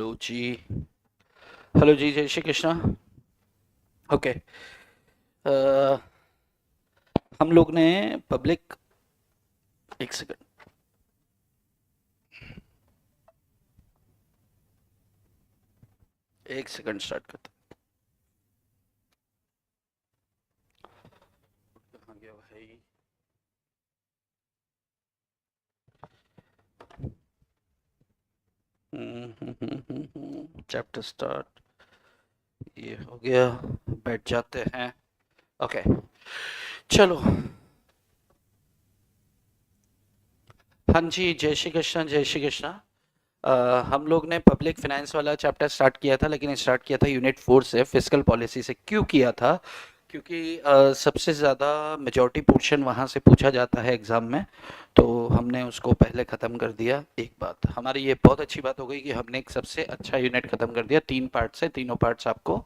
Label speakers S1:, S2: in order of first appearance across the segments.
S1: Hello जी। Hello जी, जय Shri Krishna. Okay. हम लोग ने पब्लिक, एक सेकंड, एक सेकंड स्टार्ट करते हैं। कहाँ गया भाई? चैप्टर स्टार्ट, ये हो गया। बैठ जाते हैं। ओके, चलो। हाँ जी, जय श्री कृष्णा, जय श्री कृष्णा। हम लोग ने पब्लिक फाइनेंस वाला चैप्टर स्टार्ट किया था, लेकिन स्टार्ट किया था यूनिट 4 से, फिस्कल पॉलिसी से। क्यों किया था? क्योंकि सबसे ज़्यादा मेजॉरिटी पोर्शन वहाँ से पूछा जाता है एग्ज़ाम में, तो हमने उसको पहले ख़त्म कर दिया। एक बात हमारी ये बहुत अच्छी बात हो गई कि हमने एक सबसे अच्छा यूनिट ख़त्म कर दिया। 3 पार्ट से, तीनों पार्ट्स आपको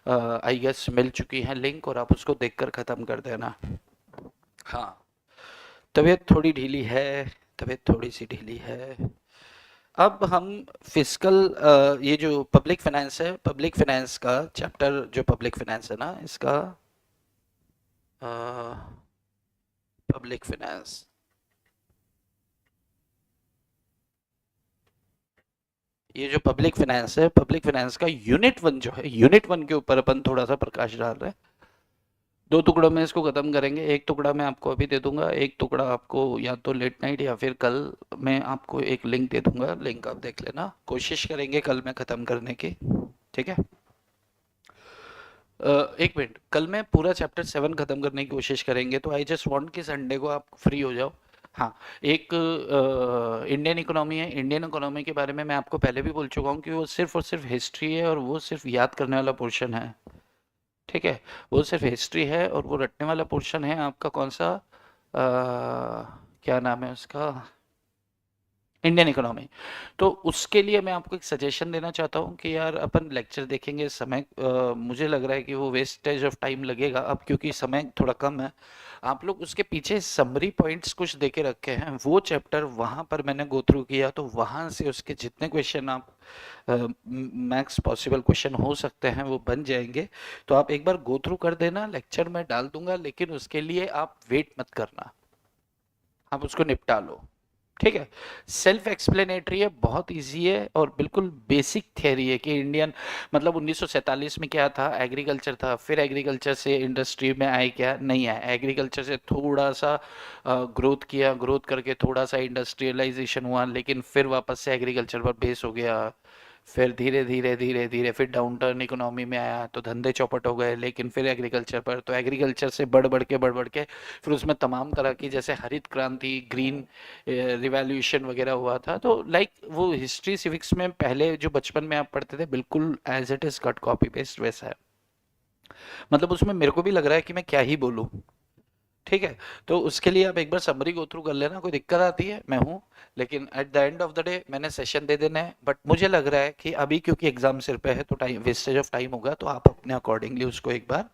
S1: आई गेस मिल चुकी हैं लिंक, और आप उसको देखकर ख़त्म कर देना। हाँ, तबीयत थोड़ी ढीली है, तबीयत थोड़ी सी ढीली है। अब हम फिस्कल, ये जो पब्लिक फाइनेंस है, पब्लिक फाइनेंस का चैप्टर, जो पब्लिक फाइनेंस है ना, इसका पब्लिक फाइनेंस, ये जो पब्लिक फाइनेंस है, पब्लिक फाइनेंस का यूनिट 1 जो है, यूनिट 1 के ऊपर अपन थोड़ा सा प्रकाश डाल रहे हैं। 2 टुकड़ों में इसको खत्म करेंगे। एक टुकड़ा मैं आपको अभी दे दूंगा, एक टुकड़ा आपको या तो लेट नाइट या फिर कल मैं आपको एक लिंक दे दूंगा। लिंक आप देख लेना, कोशिश करेंगे कल में खत्म करने की। ठीक है? एक मिनट, कल मैं पूरा चैप्टर 7 खत्म करने की कोशिश करेंगे, तो आई जस्ट वांट कि संडे को आप फ्री हो जाओ। हाँ, एक इंडियन इकोनॉमी है। इंडियन इकोनॉमी के बारे में मैं आपको पहले भी बोल चुका हूँ कि वो सिर्फ और सिर्फ हिस्ट्री है, और वो सिर्फ याद करने वाला पोर्शन है। ठीक है? वो सिर्फ हिस्ट्री है, और वो रटने वाला पोर्शन है आपका। कौन सा? क्या नाम है उसका? Indian economy. तो उसके लिए मैं आपको एक सजेशन देना चाहता हूँ कि यार अपन लेक्चर देखेंगे, समय मुझे लग रहा है कि वो वेस्टेज ऑफ टाइम लगेगा अब, क्योंकि समय थोड़ा कम है। आप लोग उसके पीछे समरी पॉइंट्स कुछ देके रखे हैं, वो चैप्टर वहां पर मैंने गो थ्रू किया, तो वहां से उसके जितने क्वेश्चन आप, मैक्स पॉसिबल क्वेश्चन हो सकते हैं, वो बन जाएंगे। तो आप एक बार गो थ्रू कर देना, लेक्चर में डाल दूंगा, लेकिन उसके लिए आप वेट मत करना, आप उसको निपटा लो। ठीक है? सेल्फ एक्सप्लेनेटरी है, बहुत इजी है, और बिल्कुल बेसिक थ्योरी है कि इंडियन, मतलब 1947 में क्या था, एग्रीकल्चर था, फिर एग्रीकल्चर से इंडस्ट्री में आए, क्या नहीं आए, एग्रीकल्चर से थोड़ा सा ग्रोथ किया, ग्रोथ करके थोड़ा सा इंडस्ट्रियलाइजेशन हुआ, लेकिन फिर वापस से एग्रीकल्चर पर बेस हो गया। फिर धीरे धीरे धीरे धीरे फिर डाउन टर्न इकोनॉमी में आया, तो धंधे चौपट हो गए, लेकिन फिर एग्रीकल्चर पर, तो एग्रीकल्चर से बढ़ बढ़ के फिर उसमें तमाम तरह की, जैसे हरित क्रांति, ग्रीन रिवॉल्यूशन वगैरह हुआ था। तो लाइक वो हिस्ट्री सिविक्स में पहले जो बचपन में आप पढ़ते थे, बिल्कुल as it is cut copy paste वैसा है। मतलब उसमें मेरे को भी लग रहा है कि मैं क्या ही बोलूं। ठीक है? तो उसके लिए आप एक बार समरी गो थ्रू कर लेना, कोई दिक्कत आती है मैं हूँ, लेकिन at the end of the day मैंने सेशन दे देना है। बट मुझे लग रहा है कि अभी क्योंकि एग्जाम सिर पे है, तो टाइम वेस्टेज ऑफ टाइम होगा, तो आप अपने अकॉर्डिंगली उसको एक बार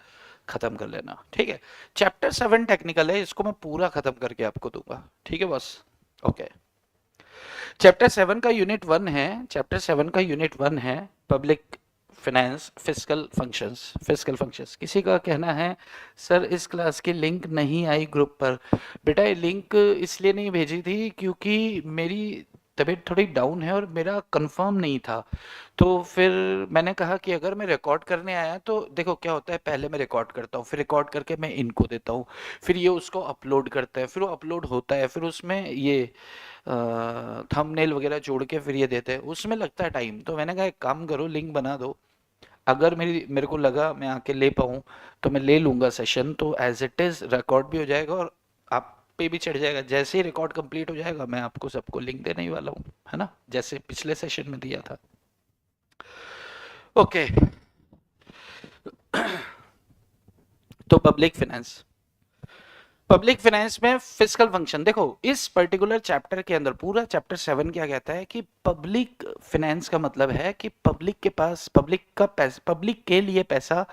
S1: खत्म कर लेना। ठीक है? चैप्टर 7 टेक्निकल है, इसको मैं पूरा खत्म करके आपको दूंगा। ठीक है बॉस? ओके। चैप्टर 7 का यूनिट 1 है, चैप्टर 7 का यूनिट 1 है पब्लिक फाइनेंस, फिस्कल फंक्शंस। किसी का कहना है सर इस क्लास की लिंक नहीं आई ग्रुप पर। बेटा ये लिंक इसलिए नहीं भेजी थी क्योंकि मेरी तबीयत थोड़ी डाउन है, और मेरा कंफर्म नहीं था। तो फिर मैंने कहा कि अगर मैं रिकॉर्ड करने आया, तो देखो क्या होता है, पहले मैं रिकॉर्ड करता हूँ, फिर रिकॉर्ड करके मैं इनको देता हूँ, फिर ये उसको अपलोड करते हैं, फिर वो अपलोड होता है, फिर उसमें ये थंबनेल वगैरह जोड़ के फिर ये देते हैं, उसमें लगता है टाइम। तो मैंने कहा एक काम करो, लिंक बना दो, अगर मेरे को लगा मैं आके ले पाऊँ, तो मैं ले लूंगा सेशन, तो एज इट इज रिकॉर्ड भी हो जाएगा, और आप पे भी चढ़ जाएगा। जैसे ही रिकॉर्ड कंप्लीट हो जाएगा, मैं आपको सबको लिंक देने ही वाला हूँ, है ना, जैसे पिछले सेशन में दिया था। ओके। तो पब्लिक फाइनेंस में फिस्कल फंक्शन देखो, इस पर्टिकुलर चैप्टर के अंदर पूरा चैप्टर 7 क्या कहता है कि पब्लिक फाइनेंस का मतलब है कि पब्लिक के पास, पब्लिक का पैसा, पब्लिक के लिए पैसा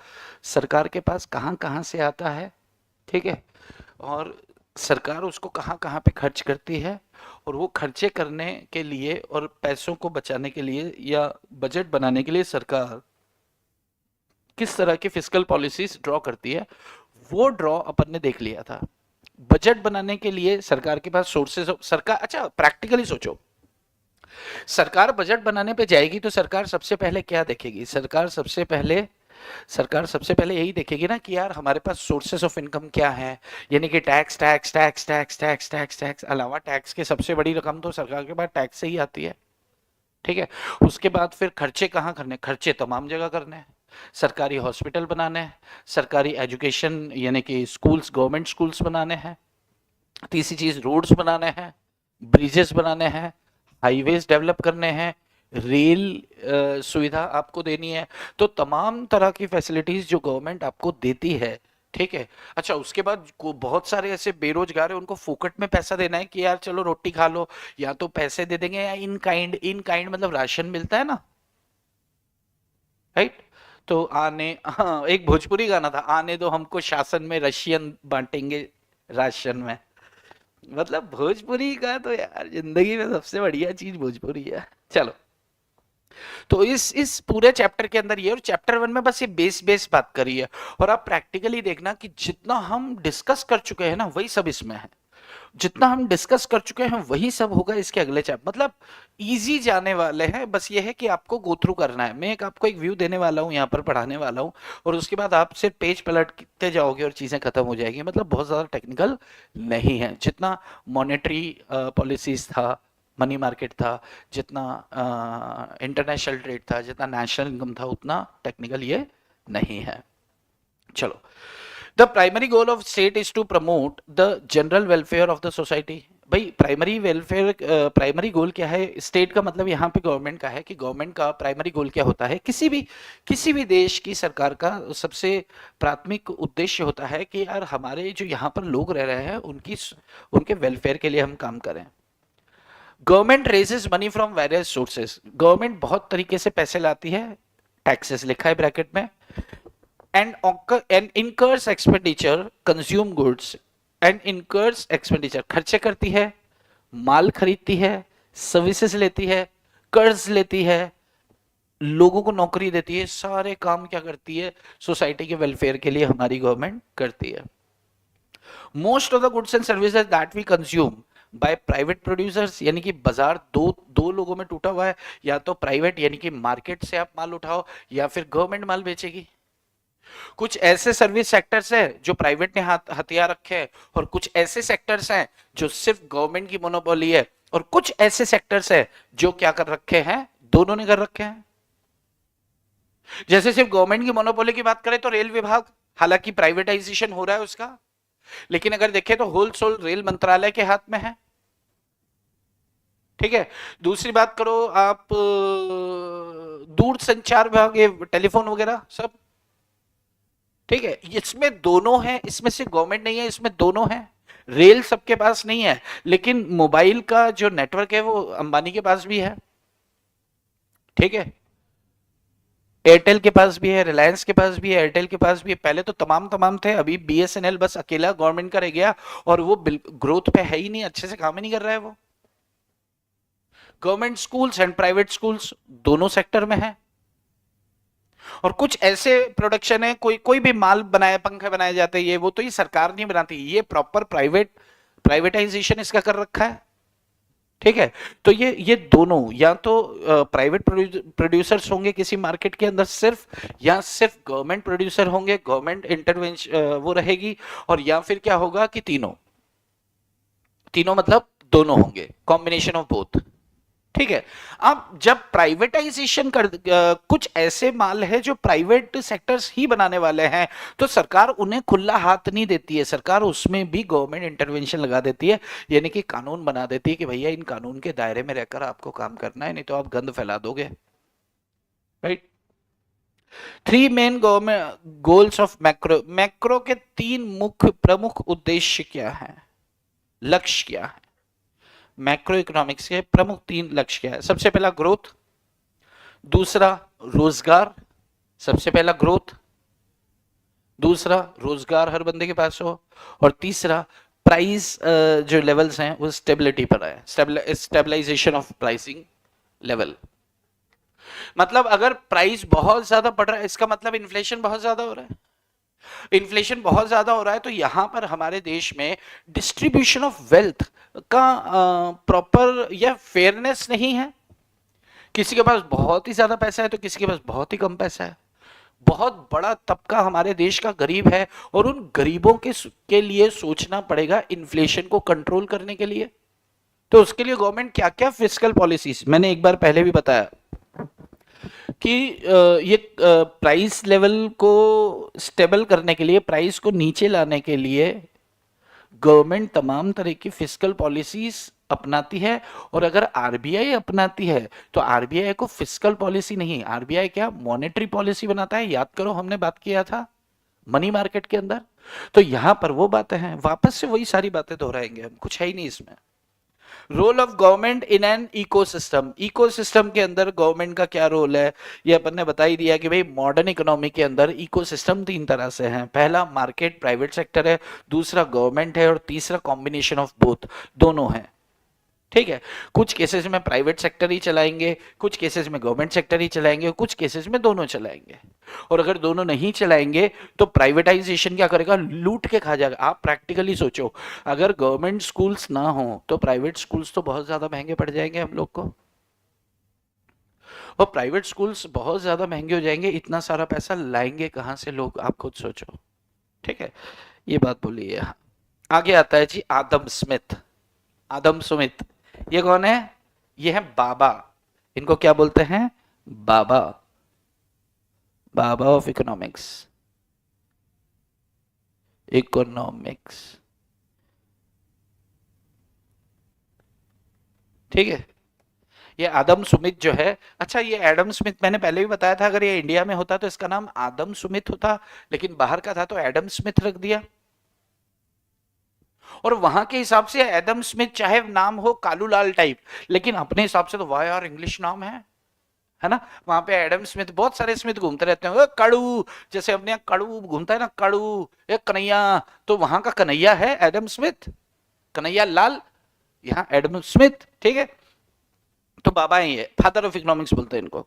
S1: सरकार के पास कहाँ कहाँ से आता है। ठीक है? और सरकार उसको कहाँ कहाँ पे खर्च करती है, और वो खर्चे करने के लिए और पैसों को बचाने के लिए या बजट बनाने के लिए सरकार किस तरह की फिस्कल पॉलिसीज ड्रॉ करती है, वो ड्रॉ अपन ने देख लिया था। बजट बनाने के लिए सरकार के पास सोर्सेस, सरकार, अच्छा प्रैक्टिकली सोचो, सरकार बजट बनाने पे जाएगी तो सरकार सबसे पहले क्या देखेगी? सरकार सबसे पहले यही देखेगी ना कि यार हमारे पास सोर्सेस ऑफ इनकम क्या है, यानी कि tax tax tax tax tax tax tax अलावा टैक्स के सबसे बड़ी रकम तो सरकार के पास टैक्स से ही आती है। ठीक है, उसके बाद फिर खर्चे कहाँ करने? खर्चे तमाम जगह करने हैं। सरकारी हॉस्पिटल बनाने हैं, सरकारी एजुकेशन यानी कि स्कूल्स, गवर्नमेंट स्कूल्स बनाने हैं, तीसरी चीज रोड्स बनाने हैं, ब्रिजेस बनाने हैं, हाईवेज डेवलप करने हैं, रेल सुविधा आपको देनी है। तो तमाम तरह की फैसिलिटीज जो गवर्नमेंट आपको देती है, ठीक है। अच्छा, उसके बाद बहुत सारे ऐसे बेरोजगार है, उनको फोकट में पैसा देना है कि यार चलो रोटी खा लो, या तो पैसे दे देंगे या इन काइंड मतलब राशन मिलता है ना, राइट। तो हाँ, एक भोजपुरी गाना था, आने दो हमको शासन में, रशियन बांटेंगे राशन में। मतलब भोजपुरी का तो यार जिंदगी में सबसे बढ़िया चीज भोजपुरी है। चलो, तो इस पूरे चैप्टर के अंदर ये, और चैप्टर 1 में बस ये बेस बात करी है। और आप प्रैक्टिकली देखना कि जितना हम डिस्कस कर चुके हैं ना वही सब इसमें है, जितना हम डिस्कस कर चुके हैं वही सब होगा इसके अगले चैप्टर। मतलब इजी जाने वाले हैं, बस ये है कि आपको गो थ्रू करना है। मैं आपको एक व्यू देने वाला हूँ, यहाँ पर पढ़ाने वाला हूँ, और उसके बाद आप सिर्फ पेज पलटते जाओगे और चीजें खत्म हो जाएगी। मतलब बहुत ज्यादा टेक्निकल नहीं है। जितना मॉनेटरी पॉलिसीज था, मनी मार्केट था, जितना इंटरनेशनल ट्रेड था, जितना नेशनल इनकम था, उतना टेक्निकल ये नहीं है। चलो, the primary goal of state is to promote the general welfare of the society. भाई प्राइमरी वेलफेयर, प्राइमरी गोल क्या है स्टेट का? मतलब यहाँ पे गवर्नमेंट का है कि गवर्नमेंट का प्राइमरी गोल क्या होता है? किसी भी देश की सरकार का सबसे प्राथमिक उद्देश्य होता है कि यार हमारे जो यहाँ पर लोग रह रहे हैं उनके वेलफेयर के लिए हम काम करें। Government raises money from various sources. Government बहुत तरीके से पैसे लाती है, टैक्सेस लिखा है ब्रैकेट में, and incurs expenditure, consume goods and incurs expenditure, खर्चे करती है, माल खरीदती है, सर्विसेज लेती है, कर्ज लेती है, लोगों को नौकरी देती है। सारे काम क्या करती है? सोसाइटी के वेलफेयर के लिए हमारी गवर्नमेंट करती है। Most of the goods and services that we consume by private producers, यानी कि बाजार दो लोगों में टूटा हुआ है, या तो प्राइवेट यानी कि मार्केट से आप माल उठाओ, या फिर गवर्नमेंट माल बेचेगी। कुछ ऐसे सर्विस सेक्टर्स है जो प्राइवेट ने हथियार रखे हैं, और कुछ ऐसे सेक्टर्स हैं जो सिर्फ गवर्नमेंट की मोनोपोली है, और कुछ ऐसे सेक्टर्स है जो क्या कर रखे हैं? दोनों ने कर रखे हैं। जैसे सिर्फ गवर्नमेंट की मोनोपोली की बात करें तो रेल विभाग, हालांकि प्राइवेटाइजेशन हो रहा है उसका, लेकिन अगर देखें तो होलसेल रेल मंत्रालय के हाथ में है। ठीक है, दूसरी बात करो आप दूर संचार विभाग, ये टेलीफोन वगैरह सब, ठीक है, इसमें दोनों है, इसमें से गवर्नमेंट नहीं है, इसमें दोनों है। रेल सबके पास नहीं है, लेकिन मोबाइल का जो नेटवर्क है वो अंबानी के पास भी है। ठीक है, एयरटेल के पास भी है, रिलायंस के पास भी है, एयरटेल के पास भी है। पहले तो तमाम थे, अभी बीएसएनएल बस अकेला गवर्नमेंट का रह गया, और वो ग्रोथ पे है ही नहीं, अच्छे से काम ही नहीं कर रहा है वो। Government schools and private schools दोनों सेक्टर में है। और कुछ ऐसे प्रोडक्शन है, कोई भी माल बनाया, पंखे बनाए जाते हैं, ये वो तो ये सरकार नहीं बनाती, ये प्रॉपर प्राइवेटाइजेशन इसका कर रखा है। ठीक है, तो ये दोनों, या तो प्राइवेट प्रोड्यूसर्स होंगे किसी मार्केट के अंदर सिर्फ, या सिर्फ गवर्नमेंट प्रोड्यूसर होंगे, गवर्नमेंट इंटरवेंशन वो रहेगी, और या फिर क्या होगा कि तीनों मतलब दोनों होंगे, कॉम्बिनेशन ऑफ बोथ। ठीक है, अब जब प्राइवेटाइजेशन कुछ ऐसे माल है जो प्राइवेट सेक्टर्स ही बनाने वाले हैं, तो सरकार उन्हें खुला हाथ नहीं देती है, सरकार उसमें भी गवर्नमेंट इंटरवेंशन लगा देती है, यानी कि कानून बना देती है कि भैया इन कानून के दायरे में रहकर आपको काम करना है, नहीं तो आप गंद फैला दोगे। Right. 3 main government goals of macro के 3 मुख्य प्रमुख उद्देश्य क्या है, लक्ष्य क्या है? मैक्रो इकोनॉमिक्स के प्रमुख 3 लक्ष्य क्या है? सबसे पहला ग्रोथ, दूसरा रोजगार, सबसे पहला ग्रोथ, दूसरा रोजगार हर बंदे के पास हो, और तीसरा प्राइस जो लेवल्स हैं वो स्टेबिलिटी पर है, स्टेबलाइजेशन ऑफ प्राइसिंग लेवल। मतलब अगर प्राइस बहुत ज्यादा बढ़ रहा है, इसका मतलब इन्फ्लेशन बहुत ज्यादा हो रहा है। इन्फ्लेशन बहुत ज्यादा हो रहा है तो यहां पर हमारे देश में डिस्ट्रीब्यूशन ऑफ वेल्थ का प्रॉपर या फेयरनेस नहीं है। किसी के पास बहुत ही ज्यादा पैसा है तो किसी के पास बहुत ही कम पैसा है। बहुत बड़ा तबका हमारे देश का गरीब है और उन गरीबों के लिए सोचना पड़ेगा इन्फ्लेशन को कंट्रोल करने के लिए। तो उसके लिए गवर्नमेंट क्या क्या फिस्कल पॉलिसीज, मैंने एक बार पहले भी बताया कि ये प्राइस लेवल को स्टेबल करने के लिए, प्राइस को नीचे लाने के लिए गवर्नमेंट तमाम तरह की फिस्कल पॉलिसीज अपनाती है। और अगर आरबीआई अपनाती है तो आरबीआई को फिस्कल पॉलिसी नहीं, आरबीआई क्या मॉनेटरी पॉलिसी बनाता है। याद करो हमने बात किया था मनी मार्केट के अंदर। तो यहां पर वो बातें हैं, वापस से वही सारी बातें दोहराएंगे हम, कुछ है ही नहीं इसमें। Role of government in an ecosystem, ecosystem के अंदर गवर्नमेंट का क्या रोल है ये अपन ने बता ही दिया कि भाई मॉडर्न इकोनॉमी के अंदर इकोसिस्टम तीन तरह से हैं। पहला मार्केट प्राइवेट सेक्टर है, दूसरा गवर्नमेंट है और तीसरा कॉम्बिनेशन ऑफ बोथ, दोनों है। ठीक है, कुछ केसेस में प्राइवेट सेक्टर ही चलाएंगे, कुछ केसेस में गवर्नमेंट सेक्टर ही चलाएंगे, कुछ केसेस में दोनों चलाएंगे। और अगर दोनों नहीं चलाएंगे तो प्राइवेटाइजेशन क्या करेगा, लूट के खा जाएगा। आप प्रैक्टिकली सोचो, अगर गवर्नमेंट स्कूल्स ना हो तो प्राइवेट स्कूल्स तो बहुत ज्यादा महंगे पड़ जाएंगे हम लोग को, और प्राइवेट स्कूल्स बहुत ज्यादा महंगे हो जाएंगे। इतना सारा पैसा लाएंगे कहां से लोग, आप खुद सोचो। ठीक है, ये बात बोली है। आगे आता है जी आदम स्मिथ। आदम स्मिथ ये कौन है, ये है बाबा। इनको क्या बोलते हैं, बाबा, बाबा ऑफ इकोनॉमिक्स, इकोनॉमिक्स। ठीक है, ये आदम स्मिथ जो है, अच्छा ये एडम स्मिथ मैंने पहले भी बताया था, अगर ये इंडिया में होता तो इसका नाम आदम स्मिथ होता, लेकिन बाहर का था तो एडम स्मिथ रख दिया। और वहां के हिसाब से एडम स्मिथ चाहे नाम हो कालूलाल टाइप, लेकिन अपने हिसाब से तो वाह यार इंग्लिश नाम है ना। वहां पे एडम स्मिथ, बहुत सारे स्मिथ घूमते रहते हैं, कड़ू, जैसे अपने यहाँ कड़ू घूमता है ना, कड़ू, एक कन्हैया, तो वहां का कन्हैया है एडम स्मिथ, कन्हैया लाल, यहाँ एडम स्मिथ। ठीक है, तो बाबा ही है, फादर ऑफ इकोनॉमिक्स बोलते हैं इनको।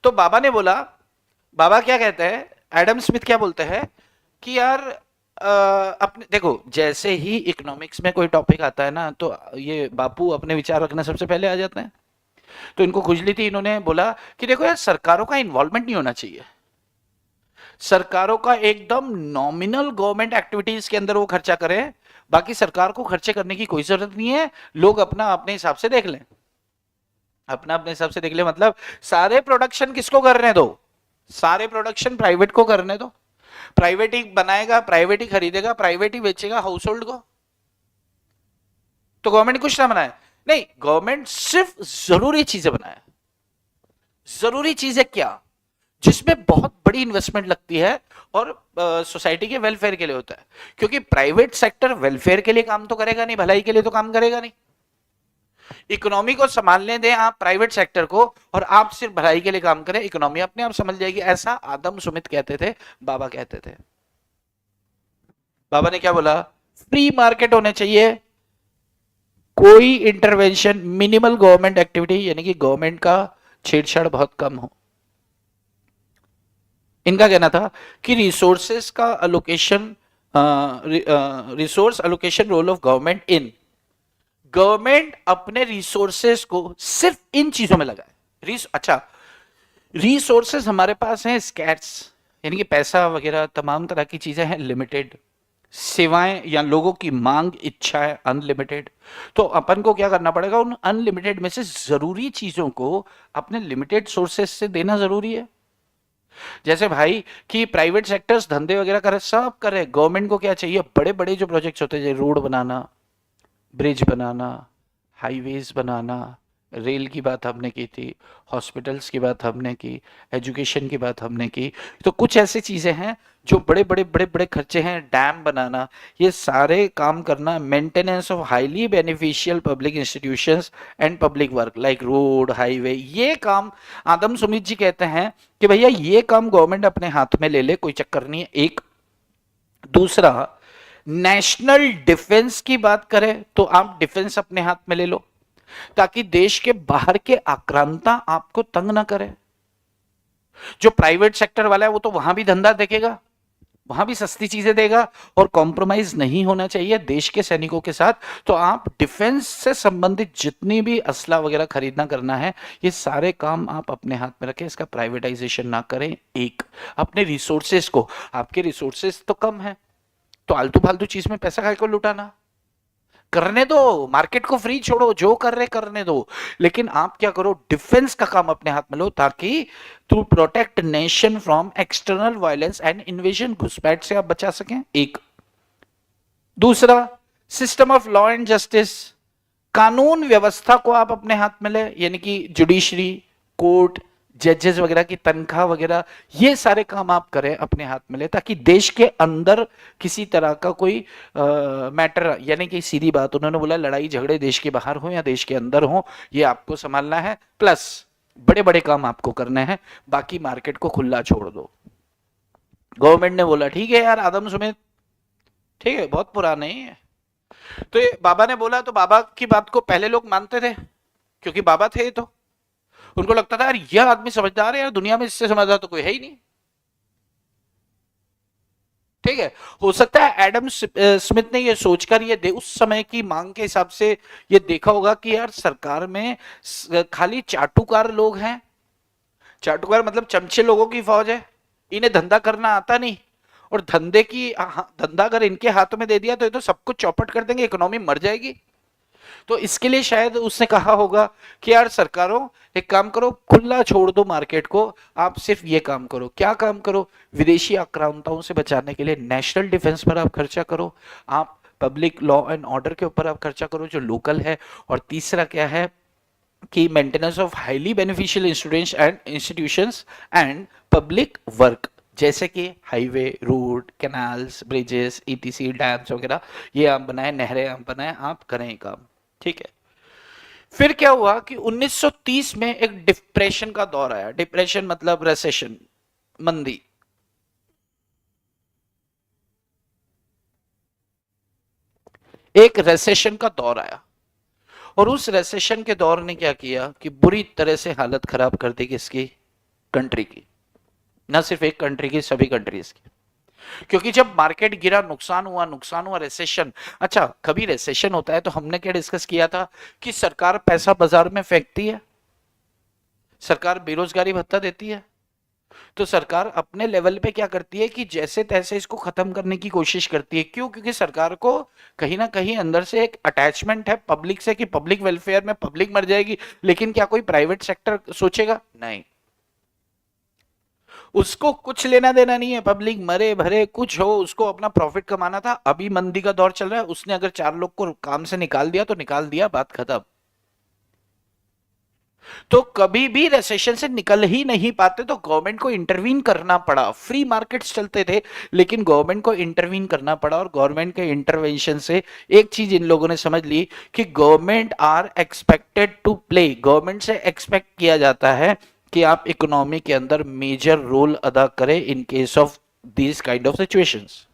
S1: तो बाबा ने बोला, बाबा क्या कहते हैं, एडम स्मिथ क्या बोलते हैं कि यार अपने देखो, जैसे ही इकोनॉमिक्स में कोई टॉपिक आता है ना तो ये बापू अपने विचार रखने सबसे पहले आ जाते हैं। तो इनको खुजली थी, इन्होंने बोला कि देखो यार सरकारों का इन्वॉल्वमेंट नहीं होना चाहिए, सरकारों का एकदम नॉमिनल गवर्नमेंट एक्टिविटीज के अंदर वो खर्चा करें, बाकी सरकार को खर्चे करने की कोई जरूरत नहीं है, लोग अपना अपने हिसाब से देख लें, अपना अपने हिसाब से देख ले। मतलब सारे प्रोडक्शन किसको करने दो, सारे प्रोडक्शन प्राइवेट को करने दो, प्राइवेट ही बनाएगा, प्राइवेट ही खरीदेगा, प्राइवेट ही बेचेगा हाउस होल्ड को, तो गवर्नमेंट कुछ ना बनाए। नहीं, गवर्नमेंट सिर्फ जरूरी चीजें बनाए। जरूरी चीजें क्या, जिसमें बहुत बड़ी इन्वेस्टमेंट लगती है और सोसाइटी के वेलफेयर के लिए होता है। क्योंकि प्राइवेट सेक्टर वेलफेयर के लिए काम तो करेगा नहीं, भलाई के लिए तो काम करेगा नहीं। इकोनॉमी को संभालने दें आप प्राइवेट सेक्टर को, और आप सिर्फ भलाई के लिए काम करें, इकोनॉमी अपने आप समझ जाएगी। ऐसा आदम स्मिथ कहते थे, बाबा कहते थे। बाबा ने क्या बोला, फ्री मार्केट होने चाहिए, कोई इंटरवेंशन, मिनिमल गवर्नमेंट एक्टिविटी, यानी कि गवर्नमेंट का छेड़छाड़ बहुत कम हो। इनका कहना था कि रिसोर्सेस का allocation, resource allocation role of government in, government अपने रिसोर्सेस को सिर्फ इन चीजों में लगाए। अच्छा, रिसोर्सेस हमारे पास हैं स्कैर्स, यानी कि पैसा वगैरह तमाम तरह की चीजें हैं लिमिटेड, सेवाएं या लोगों की मांग इच्छा है अनलिमिटेड। तो अपन को क्या करना पड़ेगा, उन अनलिमिटेड में से जरूरी चीजों को अपने लिमिटेड सोर्सेस से देना जरूरी है। जैसे भाई कि प्राइवेट सेक्टर्स धंधे वगैरह करे, सब करे, गवर्नमेंट को क्या चाहिए, बड़े बड़े जो प्रोजेक्ट्स होते हैं जैसे रोड बनाना, ब्रिज बनाना, हाईवेज बनाना, रेल की बात हमने की थी, हॉस्पिटल्स की बात हमने की, एजुकेशन की बात हमने की। तो कुछ ऐसी चीजें हैं जो बड़े बड़े बड़े बड़े खर्चे हैं, डैम बनाना, ये सारे काम करना, maintenance of highly beneficial public institutions and public work like road, highway, ये काम आदम स्मिथ जी कहते हैं कि भैया ये काम गवर्नमेंट अपने हाथ में ले ले, कोई चक्कर नहीं है। एक दूसरा, नेशनल डिफेंस की बात करें तो आप डिफेंस अपने हाथ में ले लो, ताकि देश के बाहर के आक्रांता आपको तंग ना करे। जो प्राइवेट सेक्टर वाला है वो तो वहां भी धंधा देखेगा, वहां भी सस्ती चीजें देगा, और कॉम्प्रोमाइज नहीं होना चाहिए देश के सैनिकों के साथ। तो आप डिफेंस से संबंधित जितनी भी असला वगैरह खरीदना करना है, ये सारे काम आप अपने हाथ में रखें, इसका प्राइवेटाइजेशन ना करें। एक, अपने रिसोर्सेस को, आपके रिसोर्सेस तो कम है, तो आलतू फालतू चीज में पैसा खाए को लुटाना, करने दो, मार्केट को फ्री छोड़ो, जो कर रहे करने दो। लेकिन आप क्या करो, डिफेंस का काम अपने हाथ में लो, ताकि to protect nation from external violence and invasion, घुसपैठ से आप बचा सकें। एक, दूसरा, system of law and justice, कानून व्यवस्था को आप अपने हाथ में ले, यानी कि जुडिशरी, कोर्ट, जजेस वगैरह की तनख्वाह वगैरह, ये सारे काम आप करें अपने हाथ में ले, ताकि देश के अंदर किसी तरह का कोई मैटर, यानी कि सीधी बात उन्होंने बोला, लड़ाई झगड़े देश के बाहर हो या देश के अंदर हो, ये आपको संभालना है। प्लस बड़े बड़े काम आपको करने हैं, बाकी मार्केट को खुला छोड़ दो। गवर्नमेंट ने बोला ठीक है यार, आदम सुमित ठीक है, बहुत पुराने ही है, तो ये बाबा ने बोला, तो बाबा की बात को पहले लोग मानते थे, क्योंकि बाबा थे, तो उनको लगता था यार यह आदमी समझदार है यार, दुनिया में इससे समझदार तो कोई है ही नहीं। ठीक है, हो सकता है एडम स्मिथ ने ये सोचकर ये उस समय की मांग के हिसाब से ये देखा होगा कि यार सरकार में खाली चाटुकार लोग हैं, चाटुकार मतलब चमचे लोगों की फौज है, इन्हें धंधा करना आता नहीं, और धंधे की धंधा अगर इनके हाथों में दे दिया तो ये तो सब कुछ चौपट कर देंगे, इकोनॉमी मर जाएगी। तो इसके लिए शायद उसने कहा होगा कि यार सरकारों एक काम करो, खुला छोड़ दो मार्केट को, आप सिर्फ ये काम करो। क्या काम करो? विदेशी आक्रांताओं से बचाने के लिए नेशनल डिफेंस पर आप खर्चा करो, आप पब्लिक लॉ एंड ऑर्डर के ऊपर आप खर्चा करो जो लोकल है, और तीसरा क्या है कि maintenance of highly beneficial institutions and public work, जैसे कि highway, road, canals, bridges, etc, dams वगैरह, ये आप बनाए, नहरें आप बनाए, आप करें काम। ठीक है। फिर क्या हुआ कि 1930 में एक डिप्रेशन का दौर आया। डिप्रेशन मतलब रेसेशन, मंदी। एक रेसेशन का दौर आया, और उस रेसेशन के दौर ने क्या किया कि बुरी तरह से हालत खराब कर दी किसकी? कंट्री की। ना सिर्फ एक कंट्री की, सभी कंट्रीज की। क्योंकि जब मार्केट गिरा, नुकसान हुआ, रेसेशन। अच्छा, कभी रेसेशन होता है तो हमने क्या डिस्कस किया था कि सरकार पैसा बाजार में फेंकती है, सरकार बेरोजगारी भत्ता देती है, तो सरकार अपने लेवल पे क्या करती है कि जैसे तैसे इसको खत्म करने की कोशिश करती है। क्यों? क्योंकि सरकार को कहीं ना कहीं अंदर से एक अटैचमेंट है पब्लिक से, कि पब्लिक वेलफेयर में पब्लिक मर जाएगी। लेकिन क्या कोई प्राइवेट सेक्टर सोचेगा? नहीं, उसको कुछ लेना देना नहीं है, पब्लिक मरे भरे कुछ हो, उसको अपना प्रॉफिट कमाना था। अभी मंदी का दौर चल रहा है, उसने अगर 4 लोग को काम से निकाल दिया तो निकाल दिया, बात खत्म। तो कभी भी रिसेशन से निकल ही नहीं पाते, तो गवर्नमेंट को इंटरवीन करना पड़ा। फ्री मार्केट्स चलते थे, लेकिन गवर्नमेंट को इंटरवीन करना पड़ा, और गवर्नमेंट के इंटरवेंशन से एक चीज इन लोगों ने समझ ली कि government are expected to play, government से एक्सपेक्ट किया जाता है कि आप इकोनॉमी के अंदर मेजर रोल अदा करें in case of this kind of situations.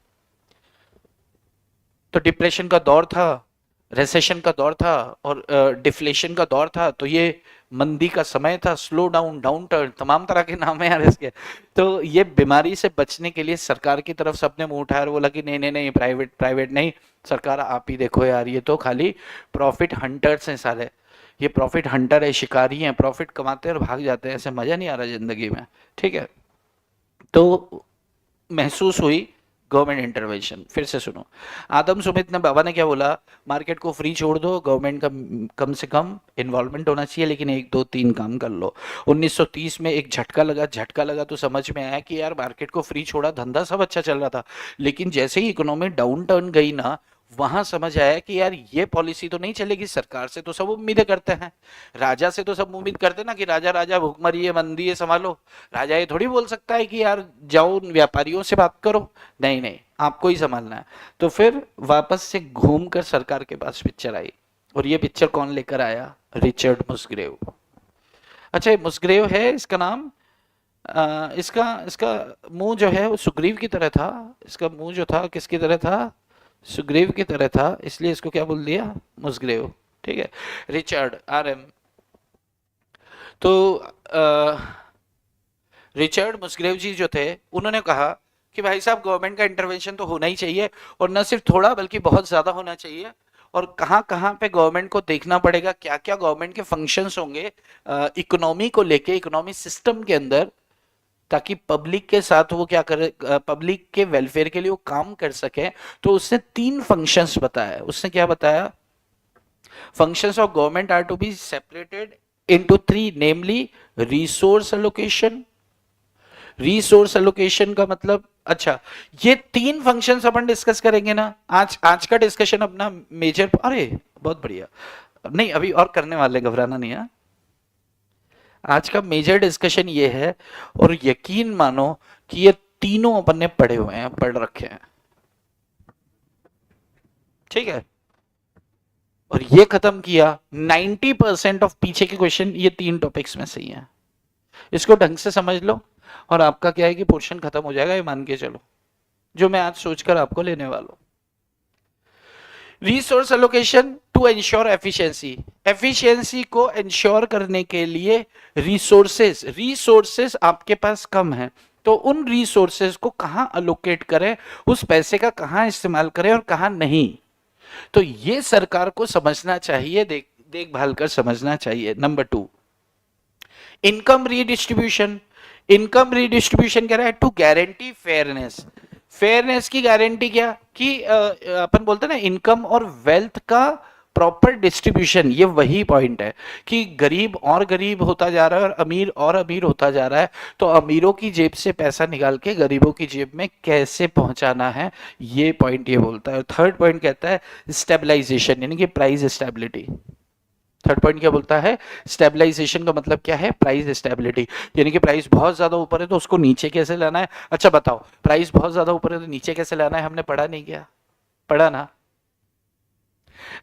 S1: तो डिप्रेशन का दौर था, रेसेशन का दौर था, और डिफ्लेशन का दौर था, तो ये मंदी का समय था, स्लो डाउन, डाउन टर्न, तमाम तरह के नाम है यार इसके। तो ये बीमारी से बचने के लिए सरकार की तरफ सबने मुंह उठाया और बोला कि नहीं नहीं नहीं, प्राइवेट प्राइवेट नहीं, सरकार आप ही देखो यार, ये तो खाली प्रॉफिट हंटर्स हैं सारे, ये प्रॉफिट हंटर है, शिकारी हैं, प्रॉफिट कमाते हैं और भाग जाते हैं, ऐसे मजा नहीं आ रहा जिंदगी में। ठीक है, तो महसूस हुई गवर्नमेंट इंटरवेंशन। फिर से सुनो, आदम स्मिथ ने, बाबा ने क्या बोला, मार्केट को फ्री छोड़ दो, गवर्नमेंट का कम से कम इन्वॉल्वमेंट होना चाहिए, लेकिन 1 2 3 काम कर लो। 1930 में एक झटका लगा तो समझ में आया कि यार मार्केट को फ्री छोड़ा, धंधा सब अच्छा चल रहा था, लेकिन जैसे ही इकोनॉमी डाउन टर्न गई ना, वहां समझ आया कि यार ये पॉलिसी तो नहीं चलेगी। सरकार से तो सब उम्मीदें करते हैं, राजा से तो सब उम्मीद करते ना कि राजा राजा भूखमरी है, मंदी है, संभालो। राजा ये थोड़ी बोल सकता है कि यार जाओ व्यापारियों से बात करो, नहीं नहीं, आपको ही संभालना है। तो फिर वापस से घूम कर सरकार के पास पिक्चर आई, और ये पिक्चर कौन लेकर आया? रिचर्ड मुस्ग्रेव। अच्छा, ये मुस्ग्रेव है इसका नाम। इसका इसका मुंह जो है वो सुग्रीव की तरह था, इसका मुंह जो था किसकी तरह था? सुग्रीव की तरह था, इसलिए इसको क्या बोल दिया, मुसग्रीव। ठीक है, रिचर्ड RM। तो रिचर्ड मुसग्रेव जी जो थे, उन्होंने कहा कि भाई साहब गवर्नमेंट का इंटरवेंशन तो होना ही चाहिए, और न सिर्फ थोड़ा बल्कि बहुत ज्यादा होना चाहिए। और कहाँ कहाँ पे गवर्नमेंट को देखना पड़ेगा, क्या क्या गवर्नमेंट के फंक्शंस होंगे इकोनॉमी को लेके, इकोनॉमी सिस्टम के अंदर, ताकि पब्लिक के साथ वो क्या करे, पब्लिक के वेलफेयर के लिए वो काम कर सके। तो उसने 3 फंक्शंस बताया। उसने क्या बताया, functions of government are to be separated into 3, namely resource allocation। Resource allocation का मतलब, अच्छा, ये 3 फंक्शंस अपन डिस्कस करेंगे ना आज। आज का डिस्कशन अपना मेजर, अरे बहुत बढ़िया, नहीं अभी और करने वाले, घबराना नहीं है। आज का मेजर डिस्कशन ये है, और यकीन मानो कि ये तीनों अपन ने पढ़े हुए हैं, पढ़ रखे हैं। ठीक है, और ये खत्म किया। 90% ऑफ पीछे के क्वेश्चन ये 3 टॉपिक्स में से ही है। इसको ढंग से समझ लो, और आपका क्या है कि पोर्शन खत्म हो जाएगा, ये मान के चलो, जो मैं आज सोचकर आपको लेने वाला हूं। Resource allocation to ensure efficiency. Efficiency को एंश्योर करने के लिए रिसोर्सेस आपके पास कम है, तो उन रिसोर्सेस को कहां अलोकेट करें, उस पैसे का कहां इस्तेमाल करें और कहां नहीं। तो ये सरकार को समझना चाहिए, देखभाल कर समझना चाहिए। Number 2, income redistribution. Income redistribution कह रहा है टू गारंटी फेयरनेस। फेयरनेस की गारंटी क्या, कि अपन बोलते हैं ना, इनकम और वेल्थ का प्रॉपर डिस्ट्रीब्यूशन। ये वही पॉइंट है कि गरीब और गरीब होता जा रहा है और अमीर और अमीर होता जा रहा है, तो अमीरों की जेब से पैसा निकाल के गरीबों की जेब में कैसे पहुंचाना है, ये पॉइंट ये बोलता है। थर्ड पॉइंट कहता है स्टेबलाइजेशन, यानी कि प्राइस स्टेबिलिटी। थर्ड पॉइंट क्या बोलता है, स्टेबलाइजेशन का मतलब क्या है, प्राइस स्टेबिलिटी, यानी कि प्राइस बहुत ज्यादा ऊपर है तो उसको नीचे कैसे लाना है। अच्छा बताओ, प्राइस बहुत ज्यादा ऊपर है तो नीचे कैसे लाना है, हमने पढ़ा नहीं क्या, पढ़ा ना।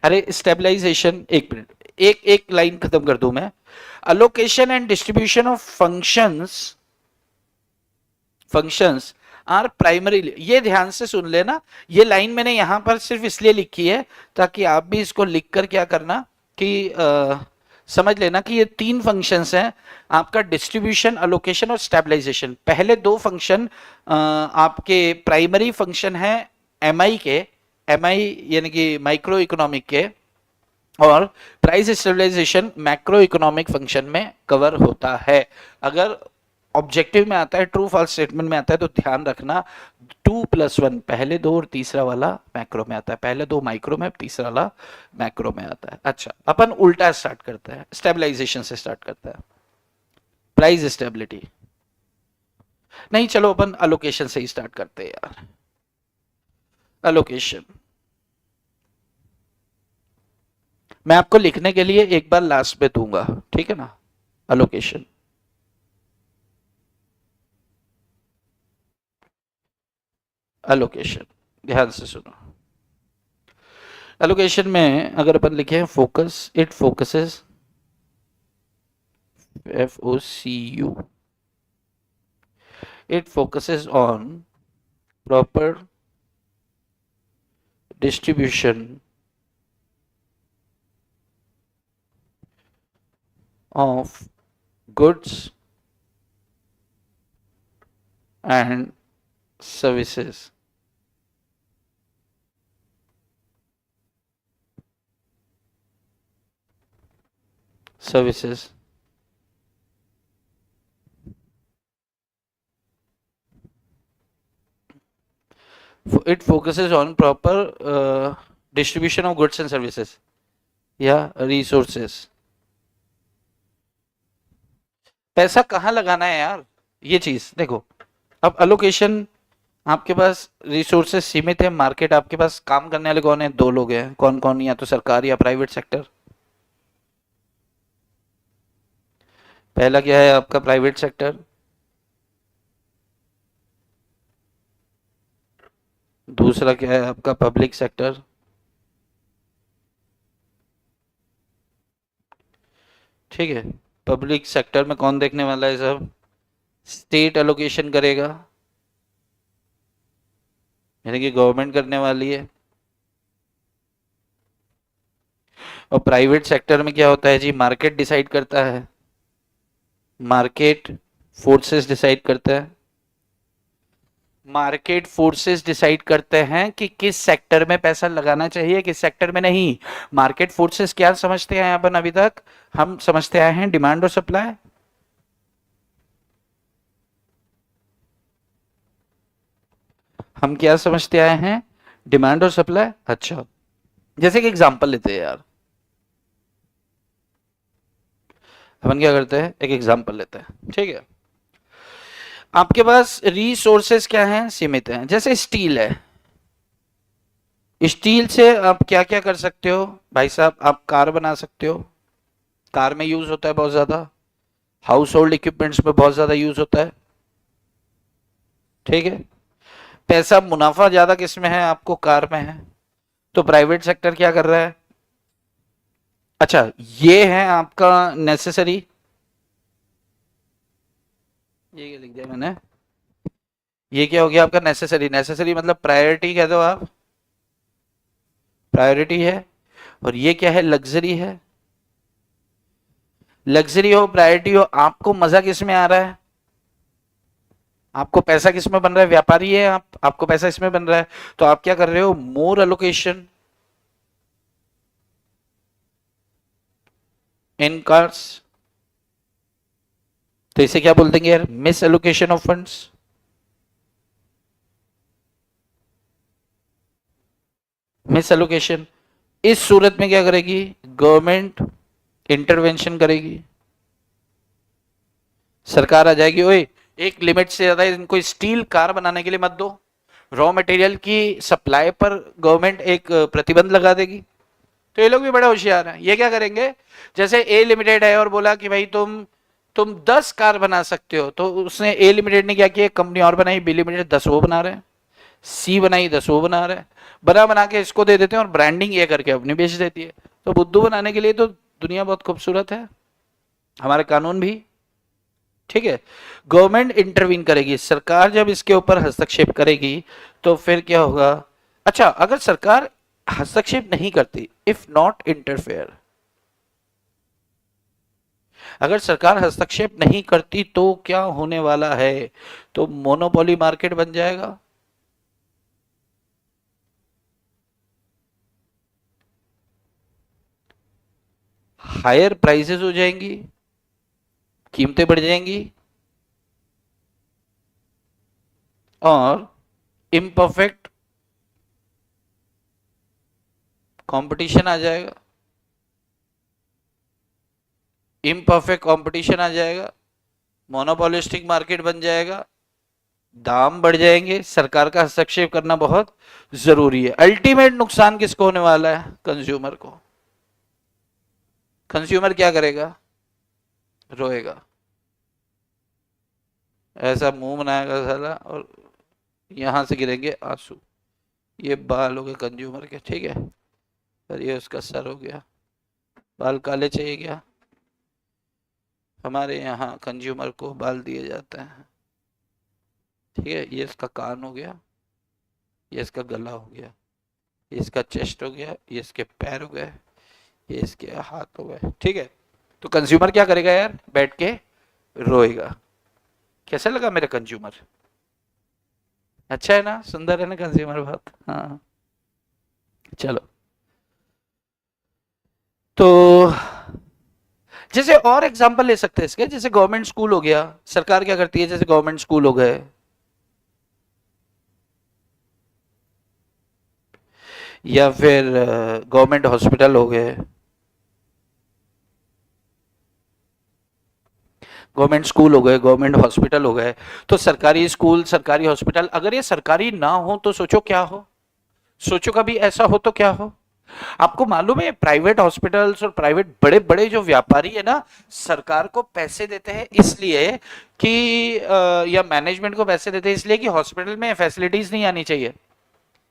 S1: अरे स्टेबलाइजेशन, एक मिनट, एक एक लाइन खत्म कर दूं मैं। Allocation and distribution of functions are primary. ये ध्यान से सुन लेना, ये लाइन मैंने यहां पर सिर्फ इसलिए लिखी है ताकि आप भी इसको लिखकर क्या करना कि समझ लेना कि ये 3 फंक्शंस हैं आपका, डिस्ट्रीब्यूशन, अलोकेशन और स्टेबलाइजेशन। पहले 2 फंक्शन आपके प्राइमरी फंक्शन है एमआई के, एमआई यानी कि माइक्रो इकोनॉमिक के, और price stabilization macro economic function में कवर होता है। अगर ऑब्जेक्टिव में आता है, ट्रू फॉल्स स्टेटमेंट में आता है, तो ध्यान रखना 2+1 पहले 2 और तीसरा वाला मैक्रो में आता है। पहले 2 माइक्रो में, तीसरा वाला मैक्रो में आता है। अच्छा, अपन उल्टा स्टार्ट करते हैं, स्टेबलाइजेशन से स्टार्ट करते हैं। प्राइस स्टेबिलिटी नहीं, चलो अपन अलोकेशन से ही स्टार्ट करते हैं यार। अलोकेशन मैं आपको लिखने के लिए एक बार लास्ट पे दूंगा, ठीक है ना। अलोकेशन, एलोकेशन ध्यान से सुनो। एलोकेशन में अगर अपन लिखे focus, it focuses, FOCU, it focuses on proper distribution of goods and services. It focuses on proper distribution of goods and services या resources। पैसा कहाँ लगाना है यार, ये चीज देखो। अब अलोकेशन, आपके पास रिसोर्सेस सीमित है, मार्केट, आपके पास काम करने वाले कौन है, 2 लोग हैं। कौन कौन, या तो सरकार या प्राइवेट सेक्टर। पहला क्या है आपका, प्राइवेट सेक्टर। दूसरा क्या है आपका, पब्लिक सेक्टर। ठीक है, पब्लिक सेक्टर में कौन देखने वाला है सब, स्टेट एलोकेशन करेगा, यानी कि गवर्नमेंट करने वाली है। और प्राइवेट सेक्टर में क्या होता है जी, मार्केट डिसाइड करता है, मार्केट फोर्सेस डिसाइड करता है, मार्केट फोर्सेस डिसाइड करते हैं कि किस सेक्टर में पैसा लगाना चाहिए, किस सेक्टर में नहीं। मार्केट फोर्सेस क्या समझते हैं अपन अभी तक, हम समझते आए हैं डिमांड और सप्लाई। हम क्या समझते आए हैं, डिमांड और सप्लाई। अच्छा, जैसे कि एग्जांपल लेते हैं यार, अपन क्या करते हैं, एक एग्जांपल लेते हैं, ठीक है। आपके पास रिसोर्सेस क्या हैं, सीमित हैं। जैसे स्टील है, स्टील से आप क्या क्या कर सकते हो भाई साहब, आप कार बना सकते हो, कार में यूज होता है बहुत ज्यादा, हाउस होल्ड इक्विपमेंट्स में बहुत ज्यादा यूज होता है, ठीक है। पैसा मुनाफा ज्यादा किस में है, आपको कार में है। तो प्राइवेट सेक्टर क्या कर रहा है, अच्छा ये है आपका नेसेसरी, ये क्या लिख दिया मैंने, ये क्या हो गया आपका नेसेसरी। नेसेसरी मतलब प्रायोरिटी कह दो आप, प्रायोरिटी है। और ये क्या है, लग्जरी है। लग्जरी हो, प्रायोरिटी हो, आपको मजा किस में आ रहा है, आपको पैसा किस में बन रहा है, व्यापारी है आप, आपको पैसा इसमें बन रहा है। तो आप क्या कर रहे हो, मोर एलोकेशन इन कार्स। तो इसे क्या बोल देंगे यार, miss allocation of funds. Miss allocation, इस सूरत में क्या करेगी, गवर्नमेंट इंटरवेंशन करेगी। सरकार आ जाएगी, ओए एक लिमिट से ज्यादा इनको स्टील कार बनाने के लिए मत दो, रॉ मटेरियल की सप्लाई पर गवर्नमेंट एक प्रतिबंध लगा देगी। तो ये लोग भी बड़े होशियार हैं, ये क्या करेंगे, जैसे ए लिमिटेड है और बोला कि भाई तुम 10 कार बना सकते हो, तो उसने ए लिमिटेड ने क्या किया, कंपनी और बनाई, बी लिमिटेड 10 वो बना रहे हैं, सी बनाई 10 वो बना रहे हैं, बना के इसको दे देते हैं और ब्रांडिंग ये करके अपनी बेच देती है। तो बुद्धू बनाने के लिए तो दुनिया बहुत खूबसूरत है, हमारे कानून भी, ठीक है। गवर्नमेंट इंटरवीन करेगी, सरकार जब इसके ऊपर हस्तक्षेप करेगी तो फिर क्या होगा। अच्छा, अगर सरकार हस्तक्षेप नहीं करती, इफ नॉट इंटरफेयर, अगर सरकार हस्तक्षेप नहीं करती तो क्या होने वाला है, तो मोनोपोली मार्केट बन जाएगा। हायर प्राइसेस हो जाएंगी, कीमतें बढ़ जाएंगी, और इम्परफेक्ट कंपटीशन आ जाएगा, इम्परफेक्ट कंपटीशन आ जाएगा, मोनोपोलिस्टिक मार्केट बन जाएगा, दाम बढ़ जाएंगे। सरकार का हस्तक्षेप करना बहुत जरूरी है। अल्टीमेट नुकसान किसको होने वाला है, कंज्यूमर को। कंज्यूमर क्या करेगा, रोएगा, ऐसा मुंह बनाएगा साला, और यहां से गिरेंगे आंसू। ये बाल हो गए कंज्यूमर के, ठीक है, और ये उसका सर हो गया। बाल काले चाहिए क्या, हमारे यहाँ कंज्यूमर को बाल दिए जाते हैं, ठीक है। ये इसका कान हो गया, ये इसका गला हो गया, ये इसका चेस्ट हो गया, ये इसके पैर हो गए, ये इसके हाथ हो गए, ठीक है। तो कंज्यूमर क्या करेगा यार, बैठ के रोएगा। कैसा लगा मेरा कंज्यूमर, अच्छा है ना, सुंदर है ना कंज्यूमर बहुत, हाँ। चलो, तो जैसे और एग्जांपल ले सकते हैं इसके, जैसे गवर्नमेंट स्कूल हो गया, सरकार क्या करती है, जैसे गवर्नमेंट स्कूल हो गए, या फिर गवर्नमेंट हॉस्पिटल हो गए, गवर्नमेंट स्कूल हो गए, गवर्नमेंट हॉस्पिटल हो गए। तो सरकारी स्कूल, सरकारी हॉस्पिटल, अगर ये सरकारी ना हो तो सोचो क्या हो, सोचो कभी ऐसा हो तो क्या हो। आपको मालूम है प्राइवेट हॉस्पिटल्स और प्राइवेट बड़े बड़े जो व्यापारी है ना, सरकार को पैसे देते हैं इसलिए कि या मैनेजमेंट को पैसे देते हैं इसलिए कि हॉस्पिटल में फैसिलिटीज नहीं आनी चाहिए,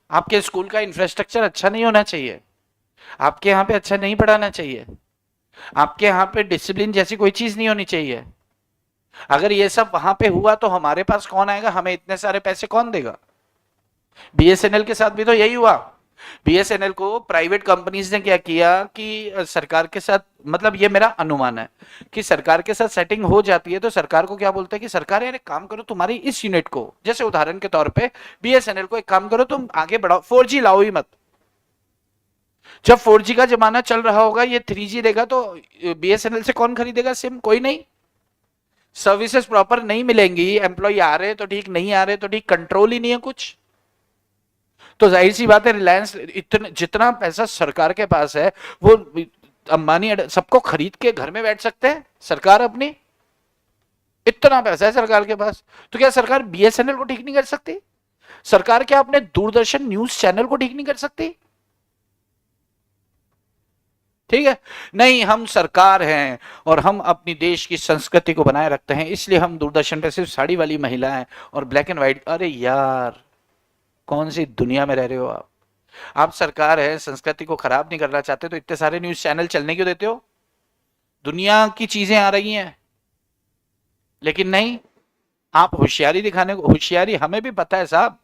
S1: आपके स्कूल का इंफ्रास्ट्रक्चर अच्छा नहीं होना चाहिए, आपके यहाँ पे अच्छा नहीं पढ़ाना चाहिए, आपके यहाँ पे डिसिप्लिन जैसी कोई चीज नहीं होनी चाहिए। अगर ये सब वहां पे हुआ तो हमारे पास कौन आएगा, हमें इतने सारे पैसे कौन देगा। बीएसएनएल के साथ भी तो यही हुआ, बीएसएनएल को प्राइवेट कंपनीज ने क्या किया कि सरकार के साथ, मतलब ये मेरा अनुमान है कि सरकार के साथ सेटिंग हो जाती है तो सरकार को क्या बोलते हैं कि सरकार यार एक काम करो, तुम्हारी इस यूनिट को, जैसे उदाहरण के तौर पे बीएसएनएल को एक काम करो, तुम आगे बढ़ाओ, 4G लाओ ही मत। जब 4G का जमाना चल रहा होगा, ये 3G देगा तो बीएसएनएल से कौन खरीदेगा सिम? कोई नहीं। सर्विसेज प्रॉपर नहीं मिलेंगी, एम्प्लॉय आ रहे तो ठीक, नहीं आ रहे तो ठीक, कंट्रोल ही नहीं है कुछ। तो जाहिर सी बात है रिलायंस, इतना जितना पैसा सरकार के पास है वो अंबानी सबको खरीद के घर में बैठ सकते हैं सरकार अपनी, इतना पैसा है सरकार के पास। तो क्या सरकार बीएसएनएल को ठीक नहीं कर सकती? सरकार क्या अपने दूरदर्शन न्यूज चैनल को ठीक नहीं कर सकती? ठीक है, नहीं हम सरकार हैं और हम अपनी देश की संस्कृति को बनाए रखते हैं, इसलिए हम दूरदर्शन पे सिर्फ साड़ी वाली महिलाएं और ब्लैक एंड व्हाइट। अरे यार, कौन सी दुनिया में रह रहे हो आप? आप सरकार है, संस्कृति को खराब नहीं करना चाहते तो इतने सारे न्यूज चैनल चलने क्यों देते हो? दुनिया की चीजें आ रही हैं, लेकिन नहीं, आप होशियारी दिखाने को, होशियारी हमें भी पता है साहब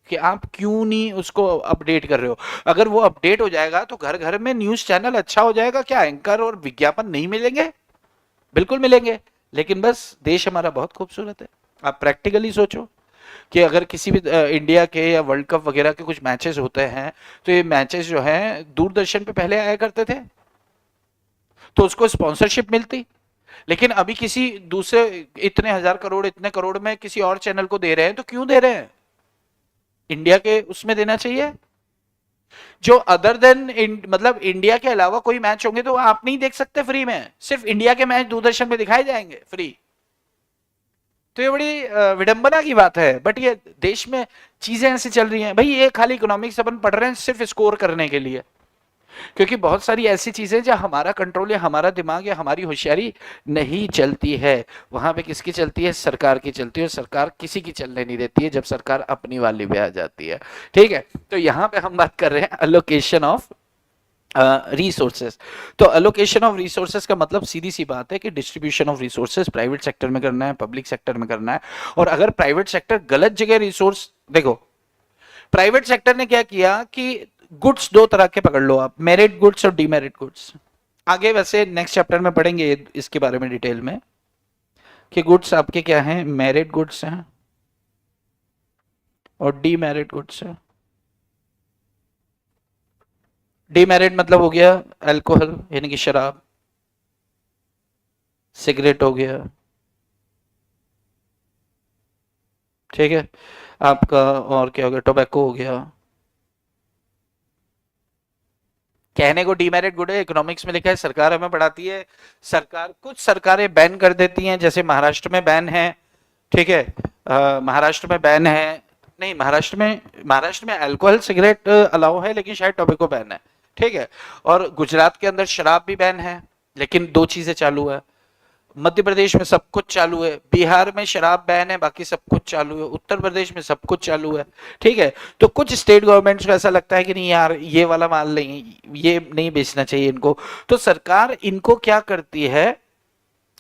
S1: कि आप क्यों नहीं उसको अपडेट कर रहे हो। अगर वो अपडेट हो जाएगा तो घर घर में न्यूज चैनल अच्छा हो जाएगा। क्या एंकर और विज्ञापन नहीं मिलेंगे? बिल्कुल मिलेंगे। लेकिन बस देश हमारा बहुत खूबसूरत है। आप प्रैक्टिकली सोचो कि अगर किसी भी इंडिया के या वर्ल्ड कप वगैरह के कुछ मैचेस होते हैं तो ये मैचेस जो हैं दूरदर्शन पे पहले आया करते थे तो उसको स्पॉन्सरशिप मिलती। लेकिन अभी किसी दूसरे इतने हजार करोड़, इतने करोड़ में किसी और चैनल को दे रहे हैं तो क्यों दे रहे हैं? इंडिया के उसमें देना चाहिए। जो अदर देन मतलब इंडिया के अलावा कोई मैच होंगे तो आप नहीं देख सकते फ्री में, सिर्फ इंडिया के मैच दूरदर्शन पे दिखाए जाएंगे फ्री। तो ये बड़ी विडंबना की बात है, बट ये देश में चीजें ऐसी चल रही हैं। भाई ये खाली इकोनॉमिक्स अपन पढ़ रहे हैं सिर्फ स्कोर करने के लिए, क्योंकि बहुत सारी ऐसी चीजें जो हमारा कंट्रोल या हमारा दिमाग या हमारी होशियारी नहीं चलती है, वहां पे किसकी चलती है? सरकार की चलती है। और सरकार किसी की चलने नहीं देती है जब सरकार अपनी वाली पे आ जाती है। ठीक है, तो यहाँ पे हम बात कर रहे हैं अलोकेशन ऑफ रिसोर्सेस। तो अलोकेशन ऑफ रिसोर्सेस का मतलब सीधी सी बात है कि distribution of resources private sector में करना है, पब्लिक सेक्टर में करना है। और अगर प्राइवेट सेक्टर गलत जगह रिसोर्स, देखो प्राइवेट सेक्टर ने क्या किया कि गुड्स दो तरह के पकड़ लो आप, मेरिट गुड्स और डीमेरिट गुड्स। आगे वैसे नेक्स्ट चैप्टर में पढ़ेंगे इसके बारे में डिटेल में कि गुड्स आपके क्या हैं, मेरिट गुड्स हैं और डीमेरिट गुड्स हैं। डीमेरिट मतलब हो गया अल्कोहल यानी कि शराब, सिगरेट हो गया, ठीक है, आपका और क्या हो गया, टोबैको हो गया। कहने को डीमेरिट गुड है, इकोनॉमिक्स में लिखा है, सरकार हमें पढ़ाती है। सरकार, कुछ सरकारें बैन कर देती हैं, जैसे महाराष्ट्र में बैन है, ठीक है, महाराष्ट्र में बैन है, नहीं महाराष्ट्र में अल्कोहल सिगरेट अलाउ है लेकिन शायद टोबैको बैन है, ठीक है। और गुजरात के अंदर शराब भी बैन है, लेकिन दो चीजें चालू है। मध्य प्रदेश में सब कुछ चालू है, बिहार में शराब बैन है, बाकी सब कुछ चालू है, उत्तर प्रदेश में सब कुछ चालू है, ठीक है। तो कुछ स्टेट गवर्नमेंट्स को ऐसा लगता है कि नहीं यार ये वाला माल नहीं, ये नहीं बेचना चाहिए इनको, तो सरकार इनको क्या करती है,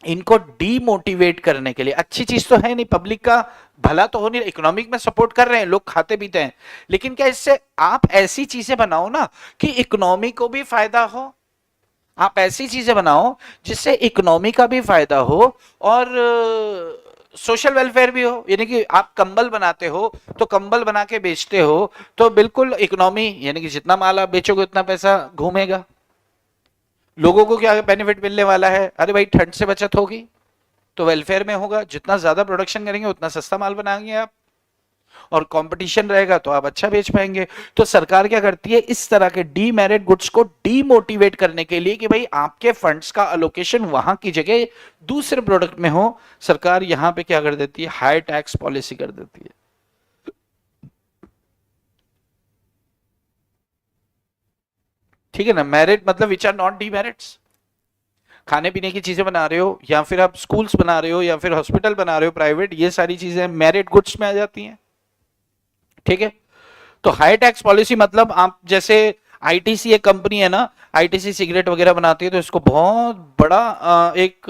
S1: इनको डीमोटिवेट करने के लिए। अच्छी चीज तो है नहीं, पब्लिक का भला तो हो नहीं, इकोनॉमिक में सपोर्ट कर रहे हैं, लोग खाते पीते हैं, लेकिन क्या इससे आप ऐसी चीजें बनाओ ना कि इकोनॉमी को भी फायदा हो। आप ऐसी चीजें बनाओ जिससे इकोनॉमी का भी फायदा हो और सोशल वेलफेयर भी हो। यानी कि आप कंबल बनाते हो तो कंबल बना के बेचते हो तो बिल्कुल इकोनॉमी, यानी कि जितना माल आप बेचोगे उतना पैसा घूमेगा। लोगों को क्या बेनिफिट मिलने वाला है? अरे भाई ठंड से बचत होगी तो वेलफेयर में होगा, जितना ज्यादा प्रोडक्शन करेंगे उतना सस्ता माल बनाएंगे आप, और कंपटीशन रहेगा तो आप अच्छा बेच पाएंगे। तो सरकार क्या करती है, इस तरह के डीमेरिट गुड्स को डीमोटिवेट करने के लिए कि भाई आपके फंड्स का अलोकेशन वहां की जगह दूसरे प्रोडक्ट में हो, सरकार यहां पे क्या कर देती है, हाई टैक्स पॉलिसी कर देती है। ठीक है ना, मेरिट मतलब विच आर नॉट डीमेरिट्स। खाने पीने की चीजें बना रहे हो या फिर आप स्कूल्स बना रहे हो या फिर हॉस्पिटल बना रहे हो प्राइवेट, ये सारी चीजें मेरिट गुड्स में आ जाती हैं, ठीक है। तो हाई टैक्स पॉलिसी मतलब आप जैसे आईटीसी एक कंपनी है ना, आईटीसी सिगरेट वगैरह बनाती है तो इसको बहुत बड़ा एक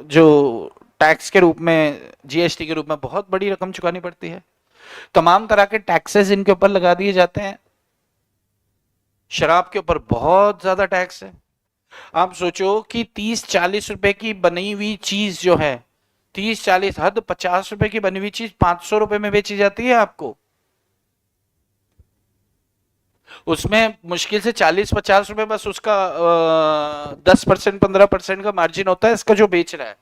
S1: जो टैक्स के रूप में, जीएसटी के रूप में बहुत बड़ी रकम चुकानी पड़ती है। तमाम तरह के टैक्सेस इनके ऊपर लगा दिए जाते हैं, शराब के ऊपर बहुत ज्यादा टैक्स है। आप सोचो कि 30-40 रुपए की बनी हुई चीज जो है, 30-40 हद 50 रुपए की बनी हुई चीज 500 रुपए में बेची जाती है आपको। उसमें मुश्किल से 40-50 रुपए बस उसका 10% 15% का मार्जिन होता है इसका जो बेच रहा है।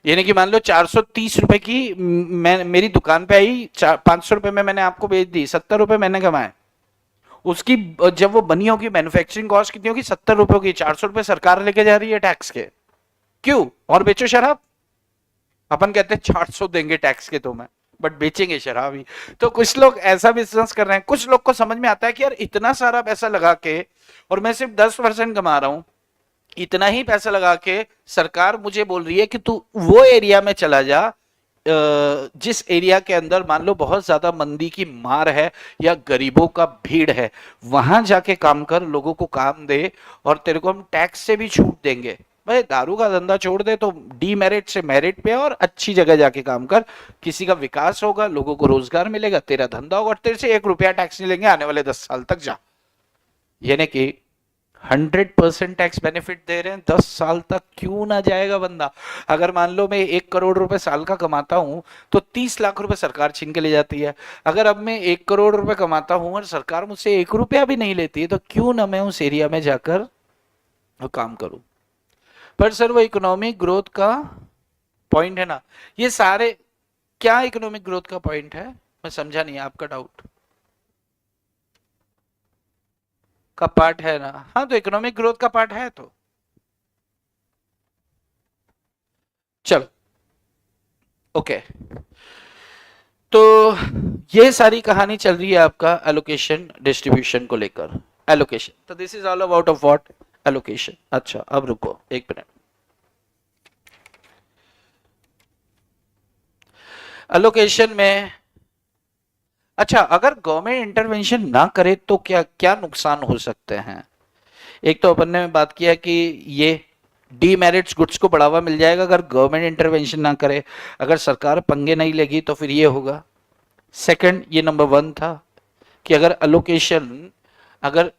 S1: यानी कि मान लो 430 रुपए की मैं मेरी दुकान पे आई, 500 रुपए में मैंने आपको बेच दी, 70 रुपए मैंने कमाए। उसकी जब वो बनी होगी मैन्युफैक्चरिंग कॉस्ट कितनी होगी, 70 रुपए होगी। 400 रुपए सरकार लेके जा रही है टैक्स के। क्यों? और बेचो शराब। अपन कहते हैं 400 देंगे टैक्स के तुम्हें, बट बेचेंगे शराब ही। तो कुछ लोग ऐसा बिजनेस कर रहे हैं। कुछ लोग को समझ में आता है कि यार इतना सारा पैसा लगा के और मैं सिर्फ 10% कमा रहा हूं, इतना ही पैसा लगा के सरकार मुझे बोल रही है कि तू वो एरिया में चला जा जिस एरिया के अंदर मान लो बहुत ज्यादा मंदी की मार है या गरीबों का भीड़ है, वहां जाके काम कर, लोगों को काम दे और तेरे को हम टैक्स से भी छूट देंगे। भाई दारू का धंधा छोड़ दे तो डीमेरिट से मेरिट पे और अच्छी जगह जाके काम कर, किसी का विकास होगा, लोगों को रोजगार मिलेगा, तेरा धंधा होगा, तेरे से 1 रुपया टैक्स नहीं लेंगे आने वाले 10 साल तक। जा, यानी कि 100% टैक्स बेनिफिट दे रहे हैं 10 साल तक। क्यों ना जाएगा बंदा? अगर मान लो मैं 1 करोड़ रुपए साल का कमाता हूं तो 30 लाख रुपए सरकार छीन के ले जाती है। अगर अब मैं 1 करोड़ रुपए कमाता हूं और सरकार मुझसे 1 रुपया भी नहीं लेती है, तो क्यों ना मैं उस एरिया में जाकर काम करूं। पर सर वो इकोनॉमिक ग्रोथ का पॉइंट है ना, ये सारे क्या इकोनॉमिक ग्रोथ का पॉइंट है? मैं समझा नहीं आपका डाउट का पार्ट है ना? हाँ, तो इकोनॉमिक ग्रोथ का पार्ट है। तो चलो, ओके। तो ये सारी कहानी चल रही है आपका एलोकेशन डिस्ट्रीब्यूशन को लेकर। एलोकेशन, तो this is all about of what? Allocation. अच्छा, अब रुको 1 मिनट। एलोकेशन में, अच्छा, अगर गवर्नमेंट इंटरवेंशन ना करे तो क्या क्या नुकसान हो सकते हैं? एक तो अपन ने बात किया कि ये डीमेरिट्स गुड्स को बढ़ावा मिल जाएगा अगर गवर्नमेंट इंटरवेंशन ना करे, अगर सरकार पंगे नहीं लेगी तो फिर ये होगा। सेकंड, ये नंबर 1 था कि अगर अलोकेशन, अगर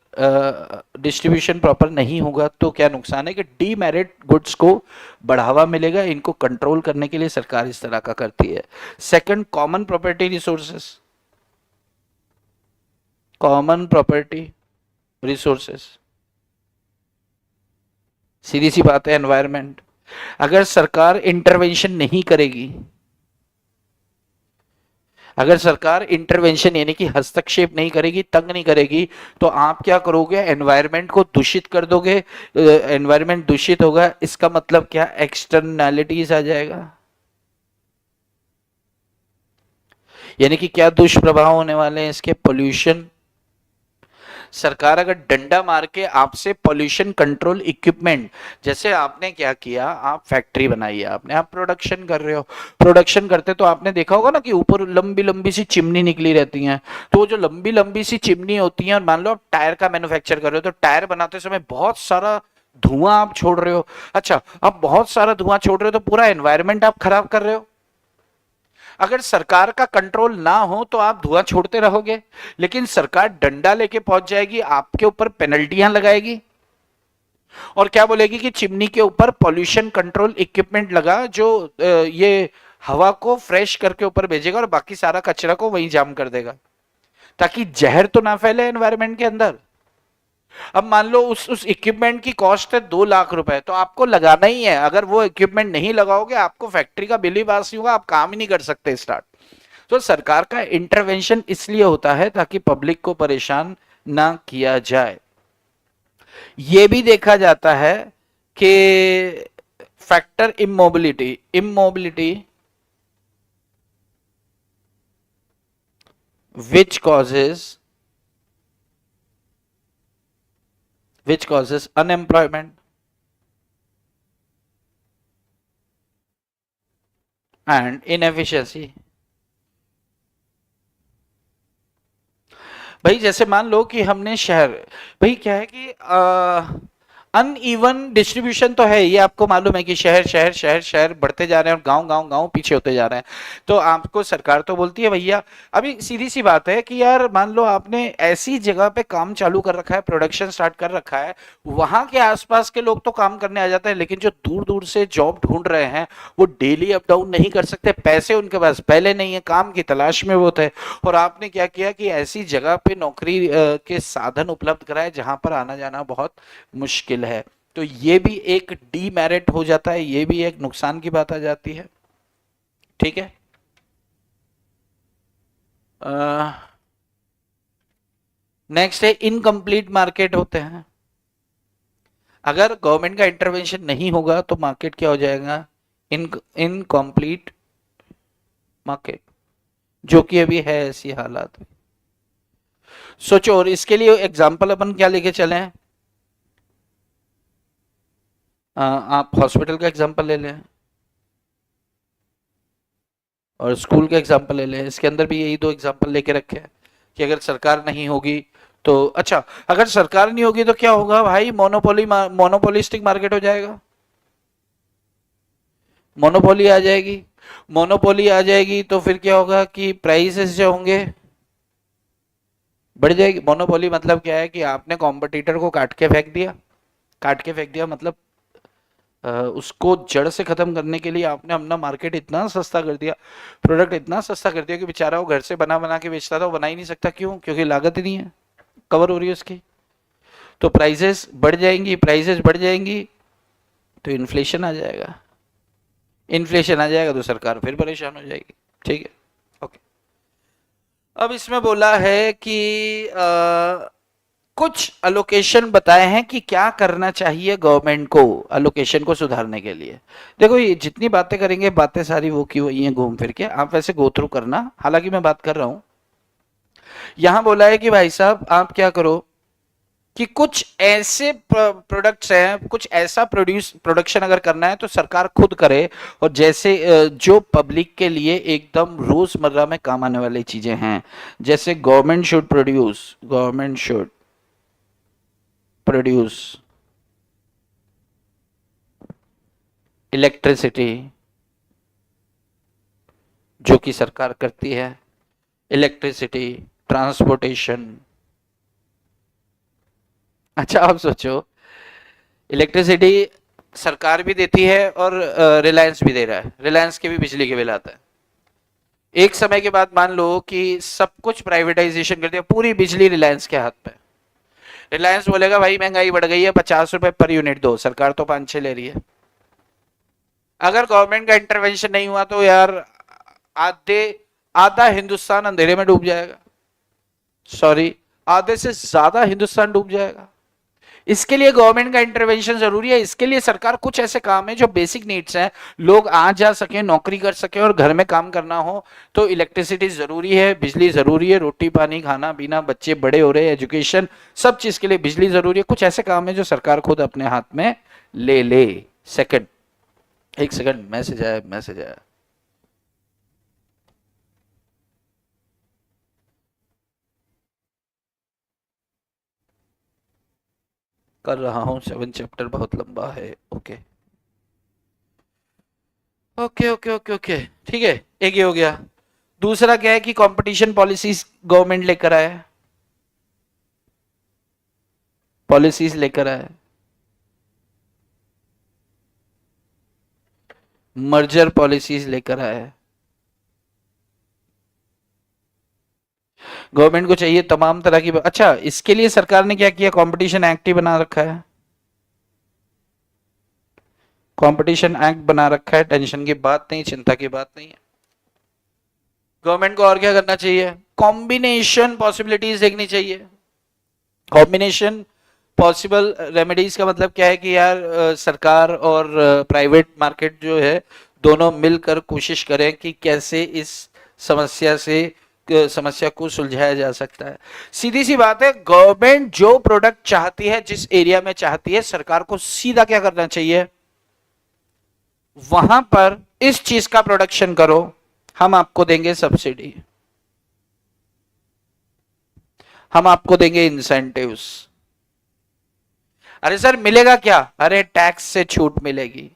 S1: डिस्ट्रीब्यूशन प्रॉपर नहीं होगा तो क्या नुकसान है कि डीमेरिट गुड्स को बढ़ावा मिलेगा। इनको कंट्रोल करने के लिए सरकार इस तरह का करती है। Second, common property resources, common property resources, सीधी सी बात है एनवायरनमेंट। अगर सरकार इंटरवेंशन नहीं करेगी, अगर सरकार इंटरवेंशन यानी कि हस्तक्षेप नहीं करेगी, तंग नहीं करेगी, तो आप क्या करोगे? एनवायरनमेंट को दूषित कर दोगे। एनवायरनमेंट दूषित होगा, इसका मतलब क्या? एक्सटर्नैलिटीज आ जाएगा। यानी कि क्या दुष्प्रभाव होने वाले हैं इसके? पोल्यूशन। सरकार अगर डंडा मार के आपसे पॉल्यूशन कंट्रोल इक्विपमेंट, जैसे आपने क्या किया, आप फैक्ट्री बनाई है आपने, आप प्रोडक्शन कर रहे हो, प्रोडक्शन करते तो आपने देखा होगा ना कि ऊपर लंबी लंबी सी चिमनी निकली रहती हैं। तो वो जो लंबी लंबी सी चिमनी होती है, और मान लो आप टायर का मैन्युफैक्चर कर रहे हो तो टायर बनाते समय बहुत सारा धुआं आप छोड़ रहे हो। अच्छा, आप बहुत सारा धुआं छोड़ रहे हो तो पूरा एनवायरमेंट आप खराब कर रहे हो। अगर सरकार का कंट्रोल ना हो तो आप धुआं छोड़ते रहोगे, लेकिन सरकार डंडा लेके पहुंच जाएगी, आपके ऊपर पेनल्टियां लगाएगी और क्या बोलेगी कि चिमनी के ऊपर पॉल्यूशन कंट्रोल इक्विपमेंट लगा जो ये हवा को फ्रेश करके ऊपर भेजेगा और बाकी सारा कचरा को वहीं जाम कर देगा, ताकि जहर तो ना फैले एनवायरमेंट के अंदर। अब मान लो उस इक्विपमेंट की कॉस्ट है 2 लाख रुपए, तो आपको लगाना ही है। अगर वो इक्विपमेंट नहीं लगाओगे आपको फैक्ट्री का बिल ही पास नहीं होगा, आप काम ही नहीं कर सकते स्टार्ट। तो सरकार का इंटरवेंशन इसलिए होता है ताकि पब्लिक को परेशान ना किया जाए। यह भी देखा जाता है कि factor immobility, immobility which causes unemployment and inefficiency। भाई जैसे मान लो कि हमने शहर, भाई क्या है कि अनइवन डिस्ट्रीब्यूशन तो है, ये आपको मालूम है कि शहर शहर शहर शहर बढ़ते जा रहे हैं और गांव गांव गांव पीछे होते जा रहे हैं। तो आपको सरकार तो बोलती है भैया, अभी सीधी सी बात है कि यार मान लो आपने ऐसी जगह पे काम चालू कर रखा है, प्रोडक्शन स्टार्ट कर रखा है, वहां के आसपास के लोग तो काम करने आ जाते हैं, लेकिन जो दूर दूर से जॉब ढूंढ रहे हैं वो डेली अप डाउन नहीं कर सकते, पैसे उनके पास पहले नहीं है, काम की तलाश में वो थे। और आपने क्या किया कि ऐसी जगह पे नौकरी के साधन उपलब्ध कराए जहां पर आना जाना बहुत मुश्किल है। तो ये भी एक डीमेरिट हो जाता है, ये भी एक नुकसान की बात आ जाती है। ठीक है। नेक्स्ट है इनकम्प्लीट मार्केट होते हैं। अगर गवर्नमेंट का इंटरवेंशन नहीं होगा तो मार्केट क्या हो जाएगा, इनकम्प्लीट मार्केट, जो कि अभी है ऐसी हालात। सोचो, और इसके लिए एग्जांपल अपन क्या लेके चले हैं, आप हॉस्पिटल का एग्जांपल ले लें और स्कूल का एग्जांपल ले लें। इसके अंदर भी यही दो एग्जांपल लेके रखे हैं कि अगर सरकार नहीं होगी तो, अच्छा अगर सरकार नहीं होगी तो क्या होगा भाई, मोनोपोलिस्टिक मार्केट हो जाएगा, मोनोपोली आ जाएगी। मोनोपोली आ जाएगी तो फिर क्या होगा कि प्राइसेस जो होंगे बढ़ जाएगी। मोनोपोली मतलब क्या है कि आपने कॉम्पिटिटर को काट के फेंक दिया, काट के फेंक दिया मतलब उसको जड़ से खत्म करने के लिए आपने अपना मार्केट इतना सस्ता कर दिया, प्रोडक्ट इतना सस्ता कर दिया कि बेचारा वो घर से बना बना के बेचता था, वो बना ही नहीं सकता। क्यों? क्योंकि लागत ही नहीं है कवर हो रही है उसकी। तो प्राइसेस बढ़ जाएंगी, प्राइसेस बढ़ जाएंगी तो इन्फ्लेशन आ जाएगा, इन्फ्लेशन आ जाएगा तो सरकार फिर परेशान हो जाएगी। ठीक है, ओके। अब इसमें बोला है कि कुछ अलोकेशन बताए हैं कि क्या करना चाहिए गवर्नमेंट को अलोकेशन को सुधारने के लिए। देखो ये जितनी बातें करेंगे, बातें सारी वो की वही हैं घूम फिर के, आप वैसे गो थ्रू करना, हालांकि मैं बात कर रहा हूं। यहां बोला है कि भाई साहब आप क्या करो कि कुछ ऐसे प्रोडक्ट्स हैं, कुछ ऐसा प्रोडक्शन अगर करना है तो सरकार खुद करे, और जैसे जो पब्लिक के लिए एकदम रोजमर्रा में काम आने वाली चीजें हैं, जैसे गवर्नमेंट शुड प्रोड्यूस इलेक्ट्रिसिटी, जो कि सरकार करती है, इलेक्ट्रिसिटी, ट्रांसपोर्टेशन। अच्छा आप सोचो, इलेक्ट्रिसिटी सरकार भी देती है और रिलायंस भी दे रहा है, रिलायंस के भी बिजली के बिल आता है। एक समय के बाद मान लो कि सब कुछ प्राइवेटाइजेशन कर दिया, पूरी बिजली रिलायंस के हाथ पे। रिलायंस बोलेगा भाई महंगाई बढ़ गई है, 50 रुपए पर यूनिट दो, सरकार तो 5-6 ले रही है। अगर गवर्नमेंट का इंटरवेंशन नहीं हुआ तो यार आधे आधा हिंदुस्तान अंधेरे में डूब जाएगा, सॉरी आधे से ज्यादा हिंदुस्तान डूब जाएगा। इसके लिए गवर्नमेंट का इंटरवेंशन जरूरी है। इसके लिए सरकार कुछ ऐसे काम है जो बेसिक नीड्स हैं, लोग आ जा सके, नौकरी कर सके और घर में काम करना हो तो इलेक्ट्रिसिटी जरूरी है, बिजली जरूरी है, रोटी पानी खाना पीना, बच्चे बड़े हो रहे हैं, एजुकेशन, सब चीज के लिए बिजली जरूरी है। कुछ ऐसे काम है जो सरकार खुद अपने हाथ में ले ले। सेकंड, एक सेकंड, मैसेज आया, मैसेज आया। कर रहा हूं, 7 चैप्टर बहुत लंबा है। Okay okay okay okay okay, ठीक है, एक ये हो गया। दूसरा क्या है कि कंपटीशन पॉलिसीज गवर्नमेंट लेकर आए, पॉलिसीज लेकर आए, मर्जर पॉलिसीज लेकर आए। गवर्नमेंट को चाहिए तमाम तरह की, अच्छा इसके लिए सरकार ने क्या किया, कंपटीशन एक्ट ही बना रखा है, कंपटीशन एक्ट बना रखा है। टेंशन की बात नहीं, चिंता की बात नहीं है। गवर्नमेंट को और क्या करना चाहिए, कॉम्बिनेशन पॉसिबिलिटीज देखनी चाहिए। कॉम्बिनेशन पॉसिबल रेमेडीज का मतलब क्या है कि यार सरकार और प्राइवेट मार्केट जो है दोनों मिलकर कोशिश करें कि कैसे इस समस्या से समस्या को सुलझाया जा सकता है। सीधी सी बात है, गवर्नमेंट जो प्रोडक्ट चाहती है, जिस एरिया में चाहती है, सरकार को सीधा क्या करना चाहिए, वहां पर इस चीज का प्रोडक्शन करो, हम आपको देंगे सब्सिडी, हम आपको देंगे इंसेंटिव्स, अरे सर मिलेगा क्या? अरे टैक्स से छूट मिलेगी।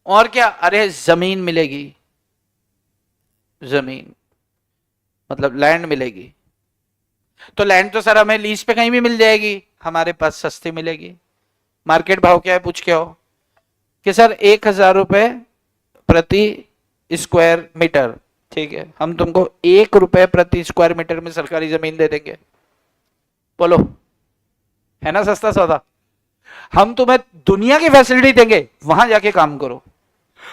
S1: और क्या? अरे जमीन मिलेगी, जमीन मतलब लैंड मिलेगी। तो लैंड तो सर हमें लीज पे कहीं भी मिल जाएगी, हमारे पास सस्ती मिलेगी। मार्केट भाव क्या है पूछ के आओ कि सर 1,000 रुपए प्रति स्क्वायर मीटर, ठीक है, हम तुमको 1 रुपए प्रति स्क्वायर मीटर में सरकारी जमीन दे देंगे। बोलो, है ना सस्ता सौदा? हम तुम्हें दुनिया की फैसिलिटी देंगे, वहां जाके काम करो।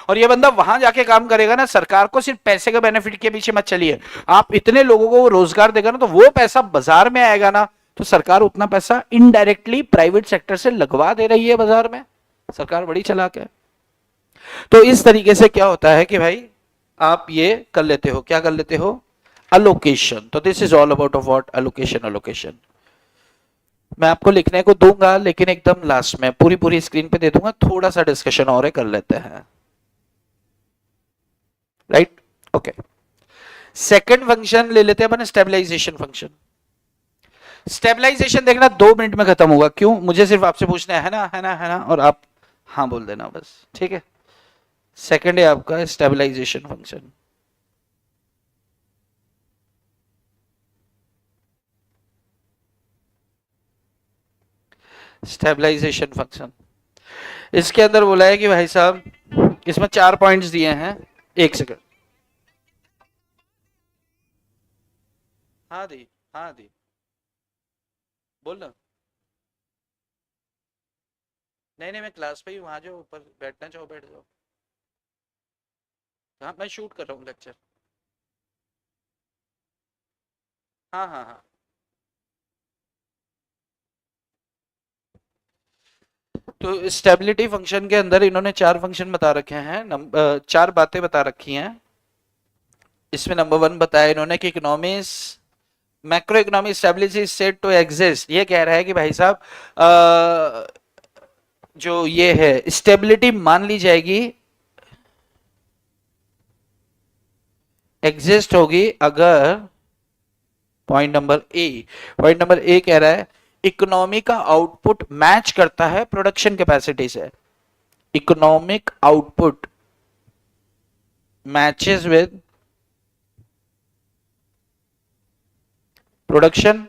S1: और ये बंदा वहां जाके काम करेगा ना, सरकार को सिर्फ पैसे के बेनिफिट के पीछे मत चलिए, आप इतने लोगों को रोजगार देगा ना, तो वो पैसा बाजार में आएगा ना, तो सरकार उतना पैसा इनडायरेक्टली प्राइवेट सेक्टर से लगवा दे रही है बाजार में। सरकार बड़ी चालाक है। तो इस तरीके से क्या होता है कि भाई आप ये कर लेते हो, क्या कर लेते हो? अलोकेशन। तो this is all about of what? Allocation. Allocation मैं आपको लिखने को दूंगा, लेकिन एकदम लास्ट में पूरी पूरी स्क्रीन पे दे दूंगा, थोड़ा सा डिस्कशन और कर लेते हैं, राइट? ओके, सेकंड फंक्शन ले लेते हैं अपन, स्टेबलाइजेशन फंक्शन। स्टेबलाइजेशन देखना 2 मिनट में खत्म होगा, क्यों? मुझे सिर्फ आपसे पूछना है ना, है ना, है ना, और आप हाँ बोल देना बस, ठीक है? सेकंड है आपका स्टेबलाइजेशन फंक्शन। स्टेबलाइजेशन फंक्शन, इसके अंदर बोला है कि भाई साहब, इसमें 4 पॉइंट्स दिए हैं। एक सेकंड, हाँ दी, हाँ दी, बोल ना। नहीं नहीं, मैं क्लास पे ही, वहां जो ऊपर बैठना चाहो बैठ जाओ। हाँ मैं शूट कर रहा हूँ लेक्चर। हाँ हाँ हाँ। तो स्टेबिलिटी फंक्शन के अंदर इन्होंने 4 फंक्शन बता रखे हैं, 4 बातें बता रखी हैं। इसमें नंबर 1 बताया इन्होंने कि economies, macro economic stability said to exist. ये कह रहा है कि भाई साहब जो ये है स्टेबिलिटी मान ली जाएगी, एग्जिस्ट होगी अगर, पॉइंट नंबर ए कह रहा है इकोनॉमी का आउटपुट मैच करता है प्रोडक्शन कैपेसिटी से। Economic output matches with production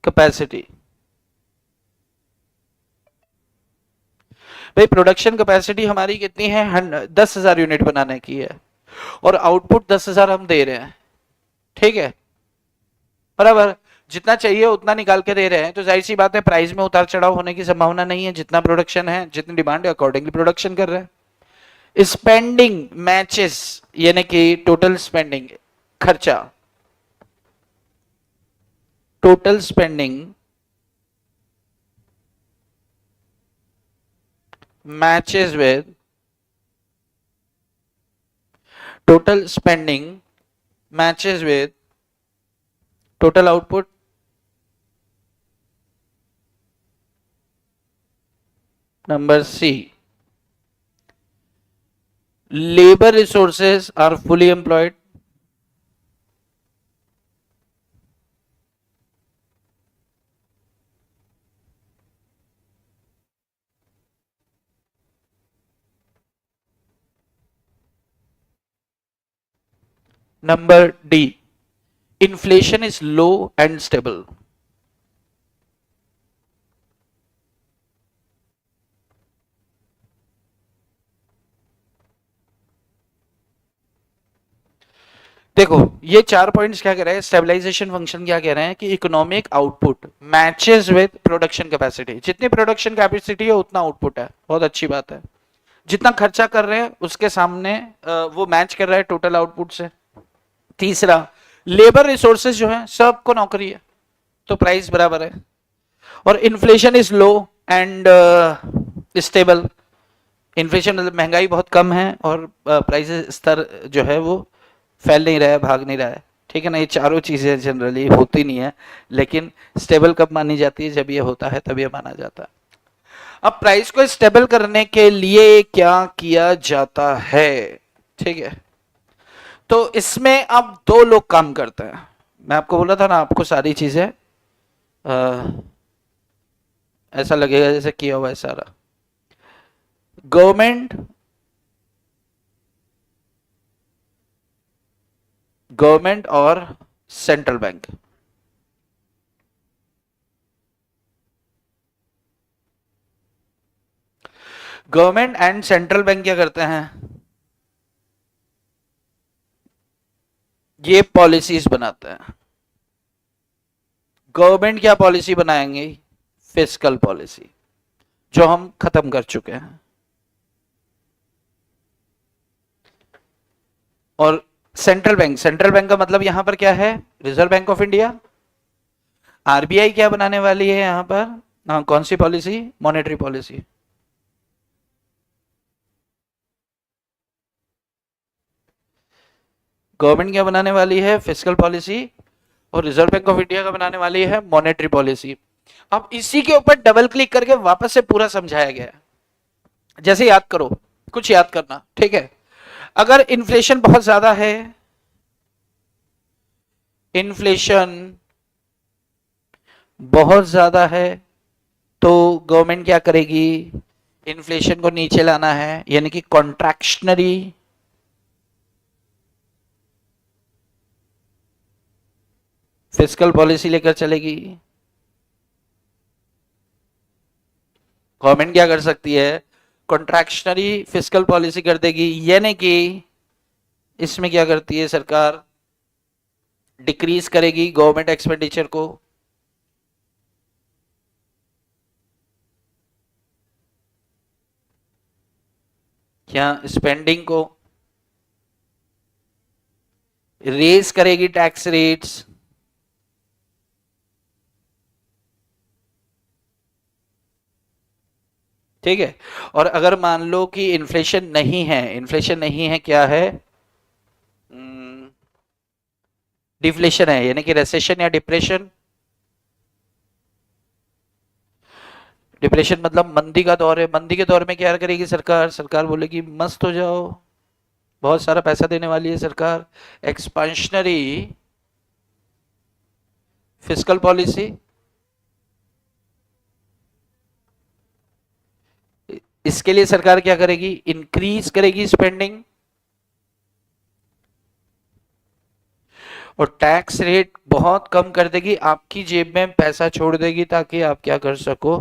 S1: capacity. भाई प्रोडक्शन कैपेसिटी हमारी कितनी है? 10,000 यूनिट बनाने की है, और आउटपुट 10,000 हम दे रहे हैं, ठीक है, बराबर? जितना चाहिए उतना निकाल के दे रहे हैं, तो जाहिर सी बात है प्राइस में उतार चढ़ाव होने की संभावना नहीं है। जितना प्रोडक्शन है, जितनी डिमांड है, अकॉर्डिंगली प्रोडक्शन कर रहे हैं। स्पेंडिंग मैचेस, यानी कि टोटल स्पेंडिंग, खर्चा, total spending matches with total spending matches with total output. Number C, labor resources are fully employed. Number D, inflation is low and stable. देखो ये 4 points क्या कह रहे हैं, स्टेबलाइजेशन फंक्शन क्या कह रहे हैं कि economic output matches with production capacity. जितनी प्रोडक्शन कैपेसिटी है उतना आउटपुट है, बहुत अच्छी बात है। जितना खर्चा कर रहे हैं उसके सामने वो मैच कर रहा है टोटल आउटपुट से। तीसरा, लेबर रिसोर्सेज जो है सबको नौकरी है, तो प्राइस बराबर है। और inflation is low and stable. Inflation मतलब महंगाई बहुत कम है, और प्राइस स्तर जो है वो फैल नहीं रहा है, भाग नहीं रहा है, ठीक है ना? ये चारों चीजें जनरली होती नहीं है, लेकिन स्टेबल कब मानी जाती है? जब ये होता है तब ये माना जाता है। अब प्राइस को स्टेबल करने के लिए क्या किया जाता है, ठीक है? तो इसमें अब 2 लोग काम करते हैं, मैं आपको बोला था ना, आपको सारी चीजें ऐसा लगेगा जैसे किया हुआ है सारा। गवर्नमेंट गवर्नमेंट और central bank, government and central bank क्या करते हैं, ये पॉलिसीज बनाते हैं। गवर्नमेंट क्या पॉलिसी बनाएंगे, फिस्कल पॉलिसी, जो हम खत्म कर चुके हैं। और सेंट्रल बैंक का मतलब यहां पर क्या है, reserve bank of India. RBI क्या बनाने वाली है यहां पर, कौन सी पॉलिसी, मॉनेटरी पॉलिसी। गवर्नमेंट क्या बनाने वाली है, फिस्कल पॉलिसी, और रिजर्व बैंक ऑफ इंडिया का बनाने वाली है मॉनेटरी पॉलिसी। अब इसी के ऊपर डबल क्लिक करके वापस से पूरा समझाया गया है। जैसे याद करो, कुछ याद करना, ठीक है। अगर इन्फ्लेशन बहुत ज्यादा है, इन्फ्लेशन बहुत ज्यादा है, तो गवर्नमेंट क्या करेगी, इन्फ्लेशन को नीचे लाना है, यानी कि कॉन्ट्रैक्शनरी फिस्कल पॉलिसी लेकर चलेगी। गवर्नमेंट क्या कर सकती है, कॉन्ट्रैक्शनरी फिस्कल पॉलिसी कर देगी, यानी कि इसमें क्या करती है सरकार, डिक्रीज करेगी गवर्नमेंट एक्सपेंडिचर को, क्या स्पेंडिंग को, रेज करेगी टैक्स रेट्स, ठीक है। और अगर मान लो कि इन्फ्लेशन नहीं है, इन्फ्लेशन नहीं है, क्या है, डिफ्लेशन है, यानी कि रेसेशन या डिप्रेशन। डिप्रेशन मतलब मंदी का दौर है, मंदी के दौर में क्या करेगी सरकार, सरकार बोलेगी मस्त हो जाओ, बहुत सारा पैसा देने वाली है सरकार, एक्सपांशनरी फिस्कल पॉलिसी। इसके लिए सरकार क्या करेगी, इंक्रीज करेगी स्पेंडिंग, और टैक्स रेट बहुत कम कर देगी, आपकी जेब में पैसा छोड़ देगी ताकि आप क्या कर सको,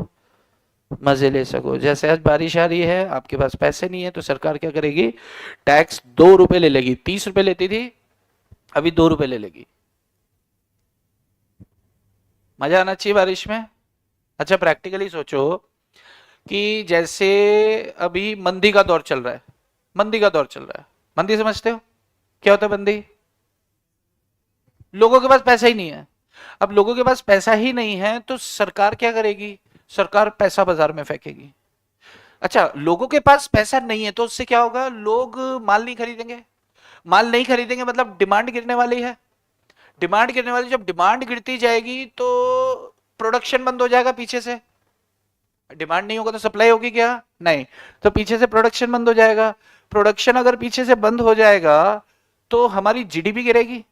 S1: मजे ले सको। जैसे आज बारिश आ रही है, आपके पास पैसे नहीं है, तो सरकार क्या करेगी, टैक्स 2 रुपए ले लेगी, 30 रुपए लेती थी, अभी 2 रुपए ले लेगी। मजा आना चाहिए बारिश में। अच्छा प्रैक्टिकली सोचो कि जैसे अभी मंदी का दौर चल रहा है, मंदी का दौर चल रहा है, मंदी समझते हो क्या होता है मंदी, लोगों के पास पैसा ही नहीं है। अब लोगों के पास पैसा ही नहीं है तो सरकार क्या करेगी, सरकार पैसा बाजार में फेंकेगी। अच्छा लोगों के पास पैसा नहीं है तो उससे क्या होगा, लोग माल नहीं खरीदेंगे, माल नहीं खरीदेंगे मतलब डिमांड गिरने वाली है, डिमांड गिरने वाली, जब डिमांड गिरती जाएगी तो प्रोडक्शन बंद हो जाएगा पीछे से, डिमांड नहीं होगा तो सप्लाई होगी क्या, नहीं, तो पीछे से प्रोडक्शन बंद हो जाएगा। प्रोडक्शन अगर पीछे से बंद हो जाएगा तो हमारी जीडीपी गिरेगी,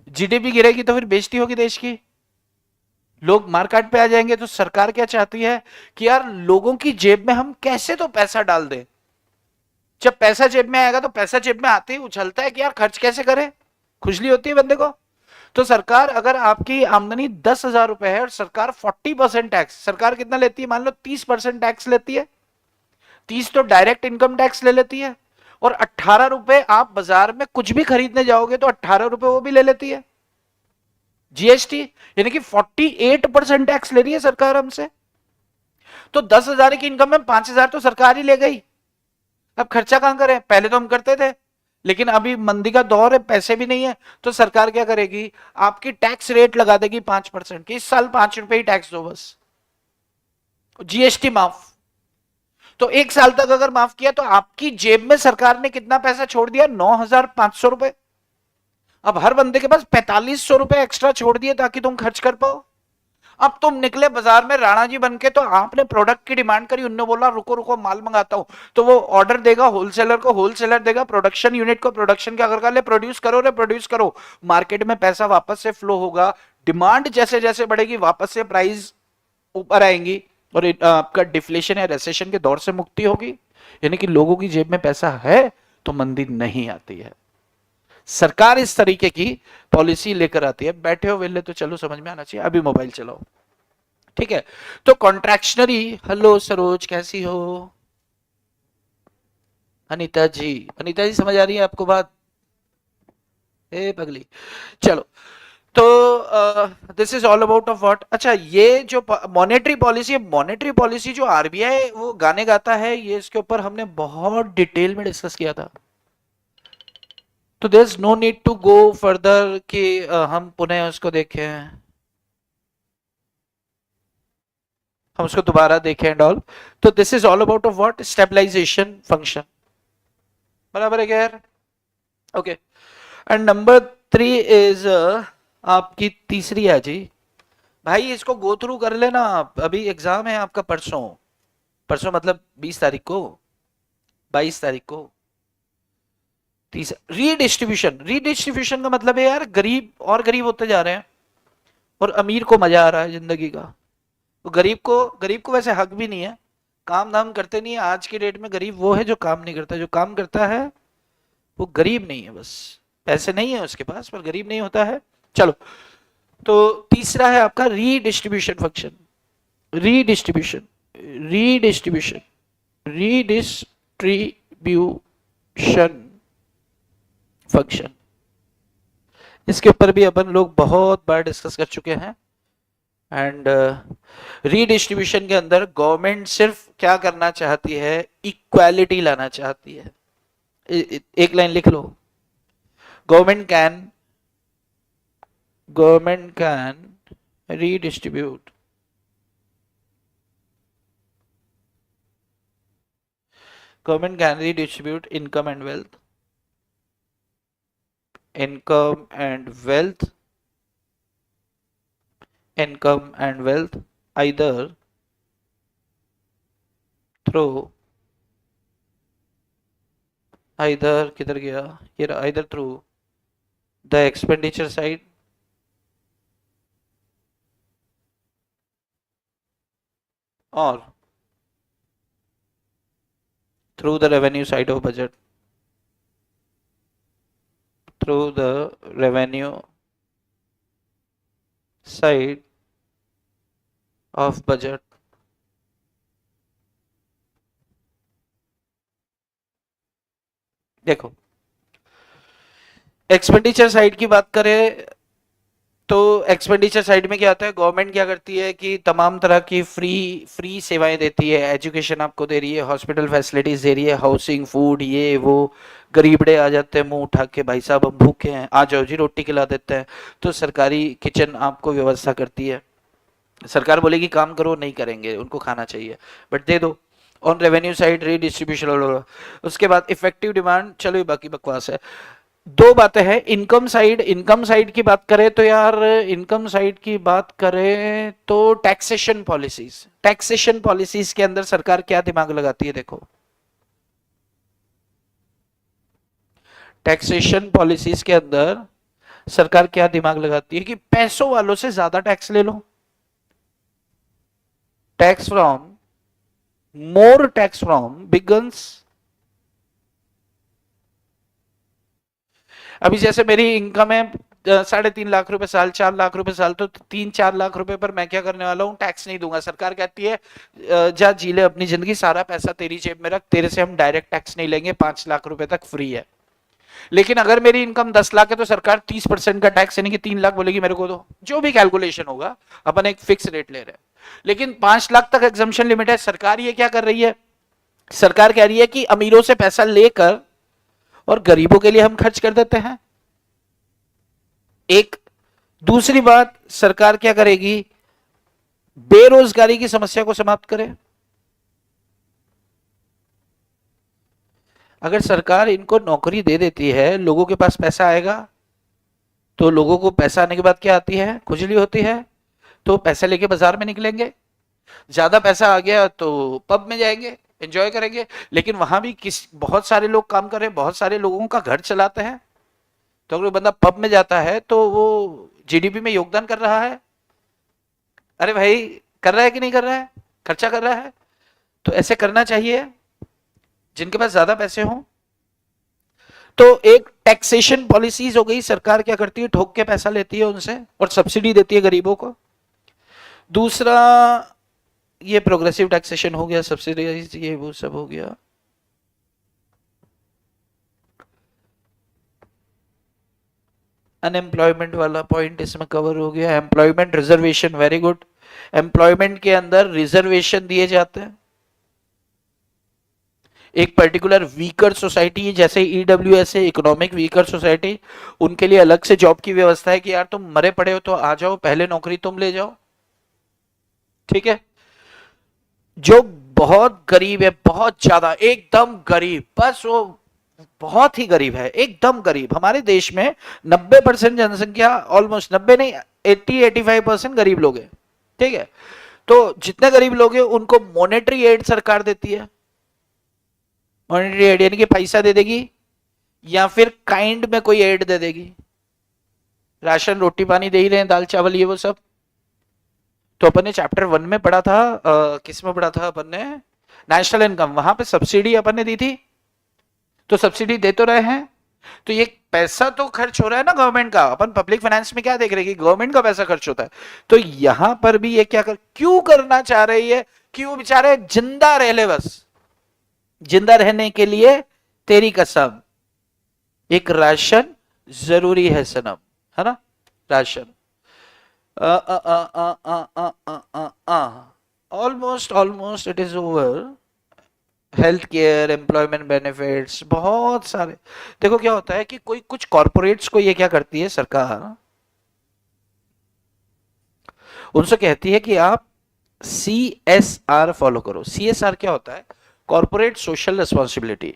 S1: जीडीपी गिरेगी तो फिर बेइज्जती होगी देश की, लोग मार्केट पे आ जाएंगे। तो सरकार क्या चाहती है कि यार लोगों की जेब में हम कैसे तो पैसा डाल दें, जब पैसा जेब में आएगा तो पैसा जेब में आते ही उछलता है कि यार खर्च कैसे करें, खुजली होती है बंदे को। तो सरकार, अगर आपकी आमदनी 10,000 रुपए है और सरकार 40% टैक्स, सरकार कितना लेती है, मान लो 30% टैक्स लेती है, 30 तो डायरेक्ट इनकम टैक्स ले लेती है, और 18 रुपए आप बाजार में कुछ भी खरीदने जाओगे तो 18 रुपए वो भी ले लेती है, जीएसटी, यानी कि 48% टैक्स ले रही है सरकार हमसे। तो 10,000 की इनकम में 5,000 तो सरकार ही ले गई, अब खर्चा कहां करें, पहले तो हम करते थे, लेकिन अभी मंदी का दौर है, पैसे भी नहीं है, तो सरकार क्या करेगी, आपकी टैक्स रेट लगा देगी 5% की, इस साल 5 रुपए ही टैक्स दो बस, जीएसटी माफ। तो 1 साल तक अगर माफ किया तो आपकी जेब में सरकार ने कितना पैसा छोड़ दिया, 9,500 रुपए। अब हर बंदे के पास 4,500 रुपए एक्स्ट्रा छोड़ दिए ताकि तुम खर्च कर पाओ। अब तुम निकले बाजार में राणा जी बन के, तो आपने प्रोडक्ट की डिमांड करी, उनने बोला रुको रुको माल मंगाता हूं, तो वो ऑर्डर देगा होलसेलर को, होलसेलर देगा प्रोडक्शन यूनिट को, प्रोडक्शन क्या कर ले प्रोड्यूस करो रे प्रोड्यूस करो, मार्केट में पैसा वापस से फ्लो होगा, डिमांड जैसे जैसे बढ़ेगी वापस से प्राइस ऊपर आएंगी, और आपका डिफ्लेशन या रेसेशन के दौर से मुक्ति होगी। यानी कि लोगों की जेब में पैसा है तो मंदी नहीं आती है। सरकार इस तरीके की पॉलिसी लेकर आती है। बैठे हो वेले तो चलो समझ में आना चाहिए, अभी मोबाइल चलाओ, ठीक है। तो कॉन्ट्रैक्शनरी, हेलो सरोज कैसी हो, अनीता जी, अनीता जी समझ आ रही है आपको बात, ए पगली, चलो। तो this is all about of what. अच्छा, ये जो मॉनेटरी पॉलिसी है, मॉनेटरी पॉलिसी जो आरबीआई वो गाने गाता है, ये इसके ऊपर हमने बहुत डिटेल में डिस्कस किया था, तो there is no need to go further कि हम पुनः उसको देखें, हम उसको दोबारा देखें एंड ऑल। तो this is all about of what, stabilization function, बराबर है क्या यार? ओके। एंड नंबर 3 इज आपकी तीसरी है जी, भाई इसको गो थ्रू कर लेना आप, अभी एग्जाम है आपका परसों, परसों मतलब 20 तारीख को, 22 तारीख को। तीसरा रीडिस्ट्रीब्यूशन, रीडिस्ट्रीब्यूशन का मतलब है यार गरीब और गरीब होते जा रहे हैं और अमीर को मजा आ रहा है जिंदगी का। तो गरीब को वैसे हक भी नहीं है, काम धाम करते नहीं है, आज की डेट में गरीब वो है जो काम नहीं करता, जो काम करता है वो गरीब नहीं है, बस पैसे नहीं है उसके पास पर गरीब नहीं होता है। चलो, तो तीसरा है आपका redistribution function, redistribution, redistribution, redistribution function, इसके ऊपर भी अपन लोग बहुत बार डिस्कस कर चुके हैं। एंड रीडिस्ट्रीब्यूशन के अंदर गवर्नमेंट सिर्फ क्या करना चाहती है, इक्वालिटी लाना चाहती है। एक लाइन लिख लो, government can redistribute government can redistribute income and wealth either through, किधर गया ये, either through the expenditure side or through the revenue side of budget, through the revenue side of budget। देखो, एक्सपेंडिचर साइड की बात करें तो expenditure side में क्या आता है, गवर्नमेंट क्या करती है कि तमाम तरह की फ्री सेवाएं देती है, एजुकेशन आपको दे रही है, हॉस्पिटल फैसिलिटीज दे रही है, हाउसिंग, फूड, ये वो। गरीबड़े आ जाते हैं मुंह उठा के, भाई साहब हम भूखे हैं, आ जाओ जी रोटी खिला देते हैं, तो सरकारी किचन आपको व्यवस्था करती है। सरकार बोलेगी काम करो, नहीं करेंगे, उनको खाना चाहिए, बट दे दो। On revenue side redistribution. उसके बाद इफेक्टिव डिमांड, चलो ये बाकी बकवास है। दो बातें हैं, इनकम साइड, इनकम साइड की बात करें तो यार, इनकम साइड की बात करें तो टैक्सेशन पॉलिसीज, टैक्सेशन पॉलिसीज के अंदर सरकार क्या दिमाग लगाती है, देखो टैक्सेशन पॉलिसीज के अंदर सरकार क्या दिमाग लगाती है कि पैसों वालों से ज्यादा टैक्स ले लो, tax from, more tax from big ones. अभी जैसे मेरी इनकम है 3.5 लाख रुपए साल, 4 लाख रुपए साल, तो 3-4 लाख रुपए पर मैं क्या करने वाला हूं, टैक्स नहीं दूंगा। सरकार कहती है जा जी ले अपनी जिंदगी, सारा पैसा तेरी जेब में रख, तेरे से हम डायरेक्ट टैक्स नहीं लेंगे, 5 लाख रुपए तक फ्री है। लेकिन अगर मेरी इनकम 10 लाख है तो सरकार 30% का टैक्स यानी कि 3 लाख बोलेगी मेरे को दो, जो भी कैलकुलेशन होगा, अपन एक फिक्स रेट ले रहे हैं। लेकिन 5 लाख तक एग्जम्पशन लिमिट है। सरकार ये क्या कर रही है, सरकार कह रही है कि अमीरों से पैसा लेकर और गरीबों के लिए हम खर्च कर देते हैं। एक दूसरी बात, सरकार क्या करेगी, बेरोजगारी की समस्या को समाप्त करे। अगर सरकार इनको नौकरी दे देती है, लोगों के पास पैसा आएगा, तो लोगों को पैसा आने के बाद क्या आती है, खुजली होती है। तो पैसे लेके बाजार में निकलेंगे, ज्यादा पैसा आ गया तो पब में जाएंगे, एंजॉय करेंगे। लेकिन वहां भी बहुत सारे लोग काम कर रहे हैं, बहुत सारे लोगों का घर चलाते हैं। तो अगर बंदा पब में जाता है तो वो जीडीपी में योगदान कर रहा है। अरे भाई, कर रहा है कि नहीं कर रहा है? खर्चा कर रहा है। तो ऐसे करना चाहिए जिनके पास ज्यादा पैसे हों। तो एक टैक्सेशन पॉलिसीज हो गई, सरकार क्या करती है, ठोक के पैसा लेती है उनसे और सब्सिडी देती है गरीबों को। दूसरा ये प्रोग्रेसिव टैक्सेशन हो गया, सब्सिडाइज ये वो सब हो गया। अनएम्प्लॉयमेंट वाला पॉइंट इसमें कवर हो गया। Employment reservation, very good. Employment के अंदर रिजर्वेशन दिए जाते हैं एक पर्टिकुलर वीकर सोसाइटी, जैसे ईडब्ल्यूएस है, इकोनॉमिक वीकर सोसाइटी, उनके लिए अलग से जॉब की व्यवस्था है कि यार तुम मरे पड़े हो तो आ जाओ, पहले नौकरी तुम ले जाओ। ठीक है। जो बहुत गरीब है, बहुत ज्यादा एकदम गरीब, बस वो बहुत ही गरीब है, एकदम गरीब। हमारे देश में 90% जनसंख्या, ऑलमोस्ट 90 नहीं, 80-85% गरीब लोग हैं। ठीक है। तो जितने गरीब लोग हैं उनको मॉनेटरी एड सरकार देती है। मॉनेटरी एड यानी कि पैसा दे देगी या फिर काइंड में कोई एड दे देगी। राशन रोटी पानी दे ही रहे हैं, दाल चावल ये वो सब। तो अपन ने चैप्टर 1 में पढ़ा था, किस में पढ़ा था अपन ने, नेशनल इनकम, वहां पे सब्सिडी अपन ने दी थी। तो सब्सिडी दे तो रहे हैं, तो ये पैसा तो खर्च हो रहा है ना गवर्नमेंट का। अपन पब्लिक फाइनेंस में क्या देख रहे हैं कि गवर्नमेंट का पैसा खर्च होता है। तो यहां पर भी ये क्यों करना चाह रही है कि वो बेचारे जिंदा रह ले, बस जिंदा रहने के लिए तेरी कसम एक राशन जरूरी है सनम, है ना, ration. Almost it is over. Health care, employment benefits, बहुत सारे। देखो क्या होता है कि कोई कुछ कॉर्पोरेट्स को ये क्या करती है सरकार, उनसे कहती है कि आप CSR फॉलो करो। CSR क्या होता है? Corporate social responsibility.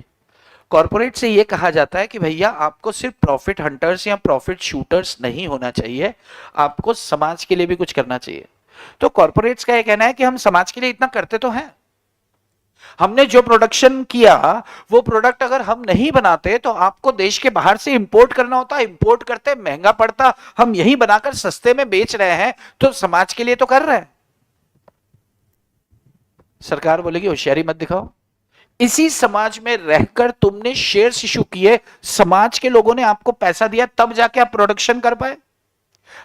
S1: कॉर्पोरेट से ये कहा जाता है कि भैया आपको सिर्फ प्रॉफिट हंटर्स या प्रॉफिट शूटर्स नहीं होना चाहिए, आपको समाज के लिए भी कुछ करना चाहिए। तो कॉर्पोरेट्स का ये कहना है कि हम समाज के लिए इतना करते तो हैं, हमने जो प्रोडक्शन किया वो प्रोडक्ट अगर हम नहीं बनाते तो आपको देश के बाहर से इंपोर्ट करना होता, इंपोर्ट करते महंगा पड़ता, हम यही बनाकर सस्ते में बेच रहे हैं, तो समाज के लिए तो कर रहे हैं। सरकार बोलेगी होशियारी मत दिखाओ। इसी समाज में रहकर तुमने शेयर्स इशू किए, समाज के लोगों ने आपको पैसा दिया, तब जाके आप प्रोडक्शन कर पाए।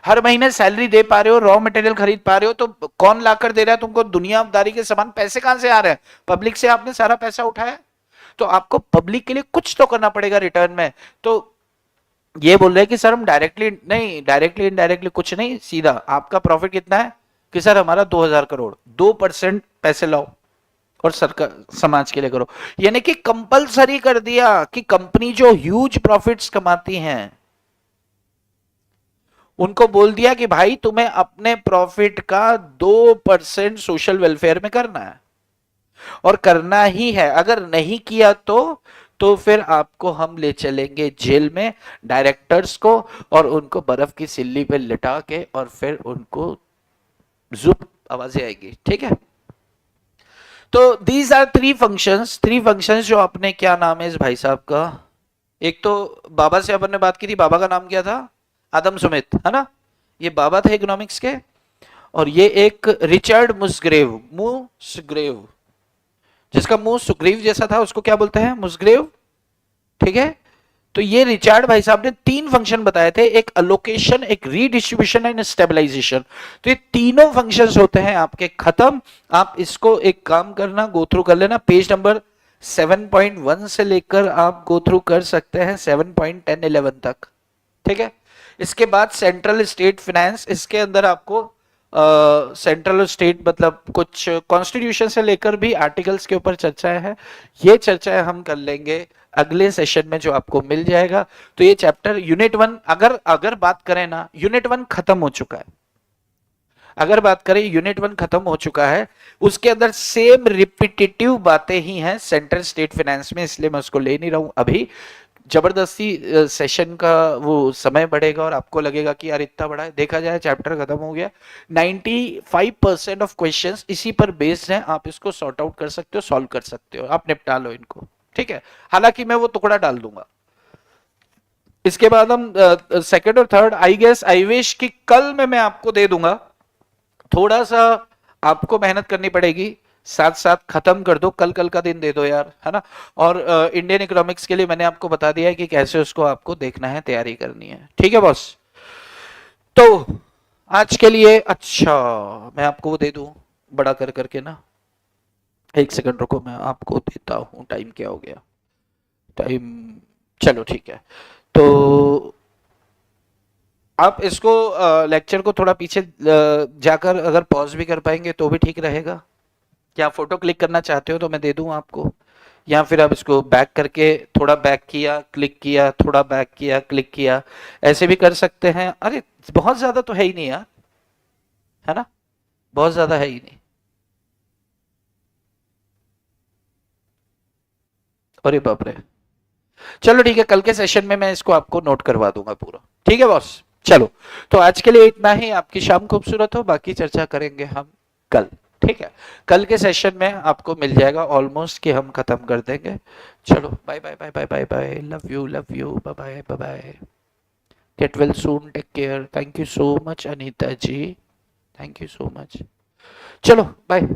S1: हर महीने सैलरी दे पा रहे हो, रॉ मटेरियल खरीद पा रहे हो, तो कौन लाकर दे रहा है तुमको दुनियादारी के सामान? पैसे कहां से आ रहे हैं? पब्लिक से आपने सारा पैसा उठाया। तो आपको पब्लिक के लिए कुछ तो करना पड़ेगा रिटर्न में। तो ये बोल रहे हैं कि सर हम डायरेक्टली नहीं, डायरेक्टली इनडायरेक्टली कुछ नहीं, सीधा आपका प्रॉफिट कितना है कि सर हमारा 2000 करोड़, 2% पैसे लाओ और सरकार समाज के लिए करो। यानी कि कंपलसरी कर दिया कि कंपनी जो ह्यूज प्रॉफिट्स कमाती हैं उनको बोल दिया कि भाई तुम्हें अपने प्रॉफिट का 2% सोशल वेलफेयर में करना है, और करना ही है। अगर नहीं किया तो फिर आपको हम ले चलेंगे जेल में, डायरेक्टर्स को, और उनको बर्फ की सिल्ली पे लिटा के, और फिर उनको जुप आवाजें आएगी। ठीक है। तो दीज आर 3 फंक्शंस जो अपने, क्या नाम है इस भाई साहब का, एक तो बाबा से अपन ने बात की थी, बाबा का नाम क्या था? आदम स्मिथ, है ना, ये बाबा थे इकोनॉमिक्स के। और ये एक रिचर्ड मुसग्रेव, जिसका मुंह सुग्रीव जैसा था उसको क्या बोलते हैं? मुसग्रेव। ठीक है। तो ये रिचर्ड भाई साहब ने 3 फंक्शन बताए थे, एक अलोकेशन, एक रीडिस्ट्रीब्यूशन एंड स्टेबलाइजेशन। तो ये तीनों फंक्शंस होते हैं आपके खत्म। आप इसको एक काम करना, गो थ्रू कर लेना, पेज नंबर 7.1 से लेकर आप गो थ्रू कर सकते हैं 7.10-11 तक। ठीक है। इसके बाद सेंट्रल स्टेट फाइनेंस, इसके अंदर आपको सेंट्रल स्टेट मतलब कुछ कॉन्स्टिट्यूशन से लेकर भी आर्टिकल्स के ऊपर चर्चाएं हैं। ये चर्चाएं हम कर लेंगे अगले सेशन में जो आपको मिल जाएगा। तो ये चैप्टर यूनिट 1, अगर बात करें ना, यूनिट 1 खत्म हो चुका है। अगर बात करें यूनिट 1 खत्म हो चुका है, उसके अंदर सेम रिपीटेटिव बातें ही हैं सेंट्रल स्टेट फाइनेंस में, इसलिए मैं उसको ले नहीं रहा हूं अभी। जबरदस्ती सेशन का वो समय बढ़ेगा और आपको लगेगा कि यार इतना बड़ा है, देखा जाए चैप्टर खत्म हो गया। 95% ऑफ क्वेश्चंस इसी पर बेस्ड हैं, आप इसको सॉर्ट आउट कर सकते हो, सॉल्व कर सकते हो, आप निपटा लो इनको, ठीक है। हालांकि मैं वो टुकड़ा डाल दूंगा। इसके बाद हम सेकंड और third, I guess I wish कि कल में मैं आपको दे दूंगा। थोड़ा सा आपको मेहनत करनी पड़ेगी, साथ साथ खत्म कर दो, कल कल का दिन दे दो यार, है ना। और इंडियन इकोनॉमिक्स के लिए मैंने आपको बता दिया है कि कैसे उसको आपको देखना है, तैयारी करनी है, ठीक है बॉस। तो आज के लिए अच्छा, मैं आपको वो दे दूं बड़ा कर करके ना, एक सेकंड रुको, मैं आपको देता हूँ। टाइम क्या हो गया, टाइम, चलो ठीक है। तो आप इसको लेक्चर को थोड़ा पीछे जाकर अगर पॉज भी कर पाएंगे तो भी ठीक रहेगा। क्या फोटो क्लिक करना चाहते हो तो मैं दे दूं आपको, या फिर आप इसको बैक करके थोड़ा बैक किया क्लिक किया, थोड़ा बैक किया क्लिक किया, ऐसे भी कर सकते हैं। अरे बहुत ज्यादा तो है ही नहीं यार, है ना, बहुत ज्यादा है ही नहीं। अरे बाप रे, चलो ठीक है, कल के सेशन में मैं इसको आपको नोट करवा दूंगा पूरा, ठीक है बॉस। चलो, तो आज के लिए इतना ही, आपकी शाम खूबसूरत हो, बाकी चर्चा करेंगे हम कल, ठीक है। कल के सेशन में आपको मिल जाएगा ऑलमोस्ट कि हम खत्म कर देंगे। चलो bye bye bye bye bye bye, love you, bye bye bye bye, get well soon, take care, thank you so much Anita ji, thank you so much, चलो बाय।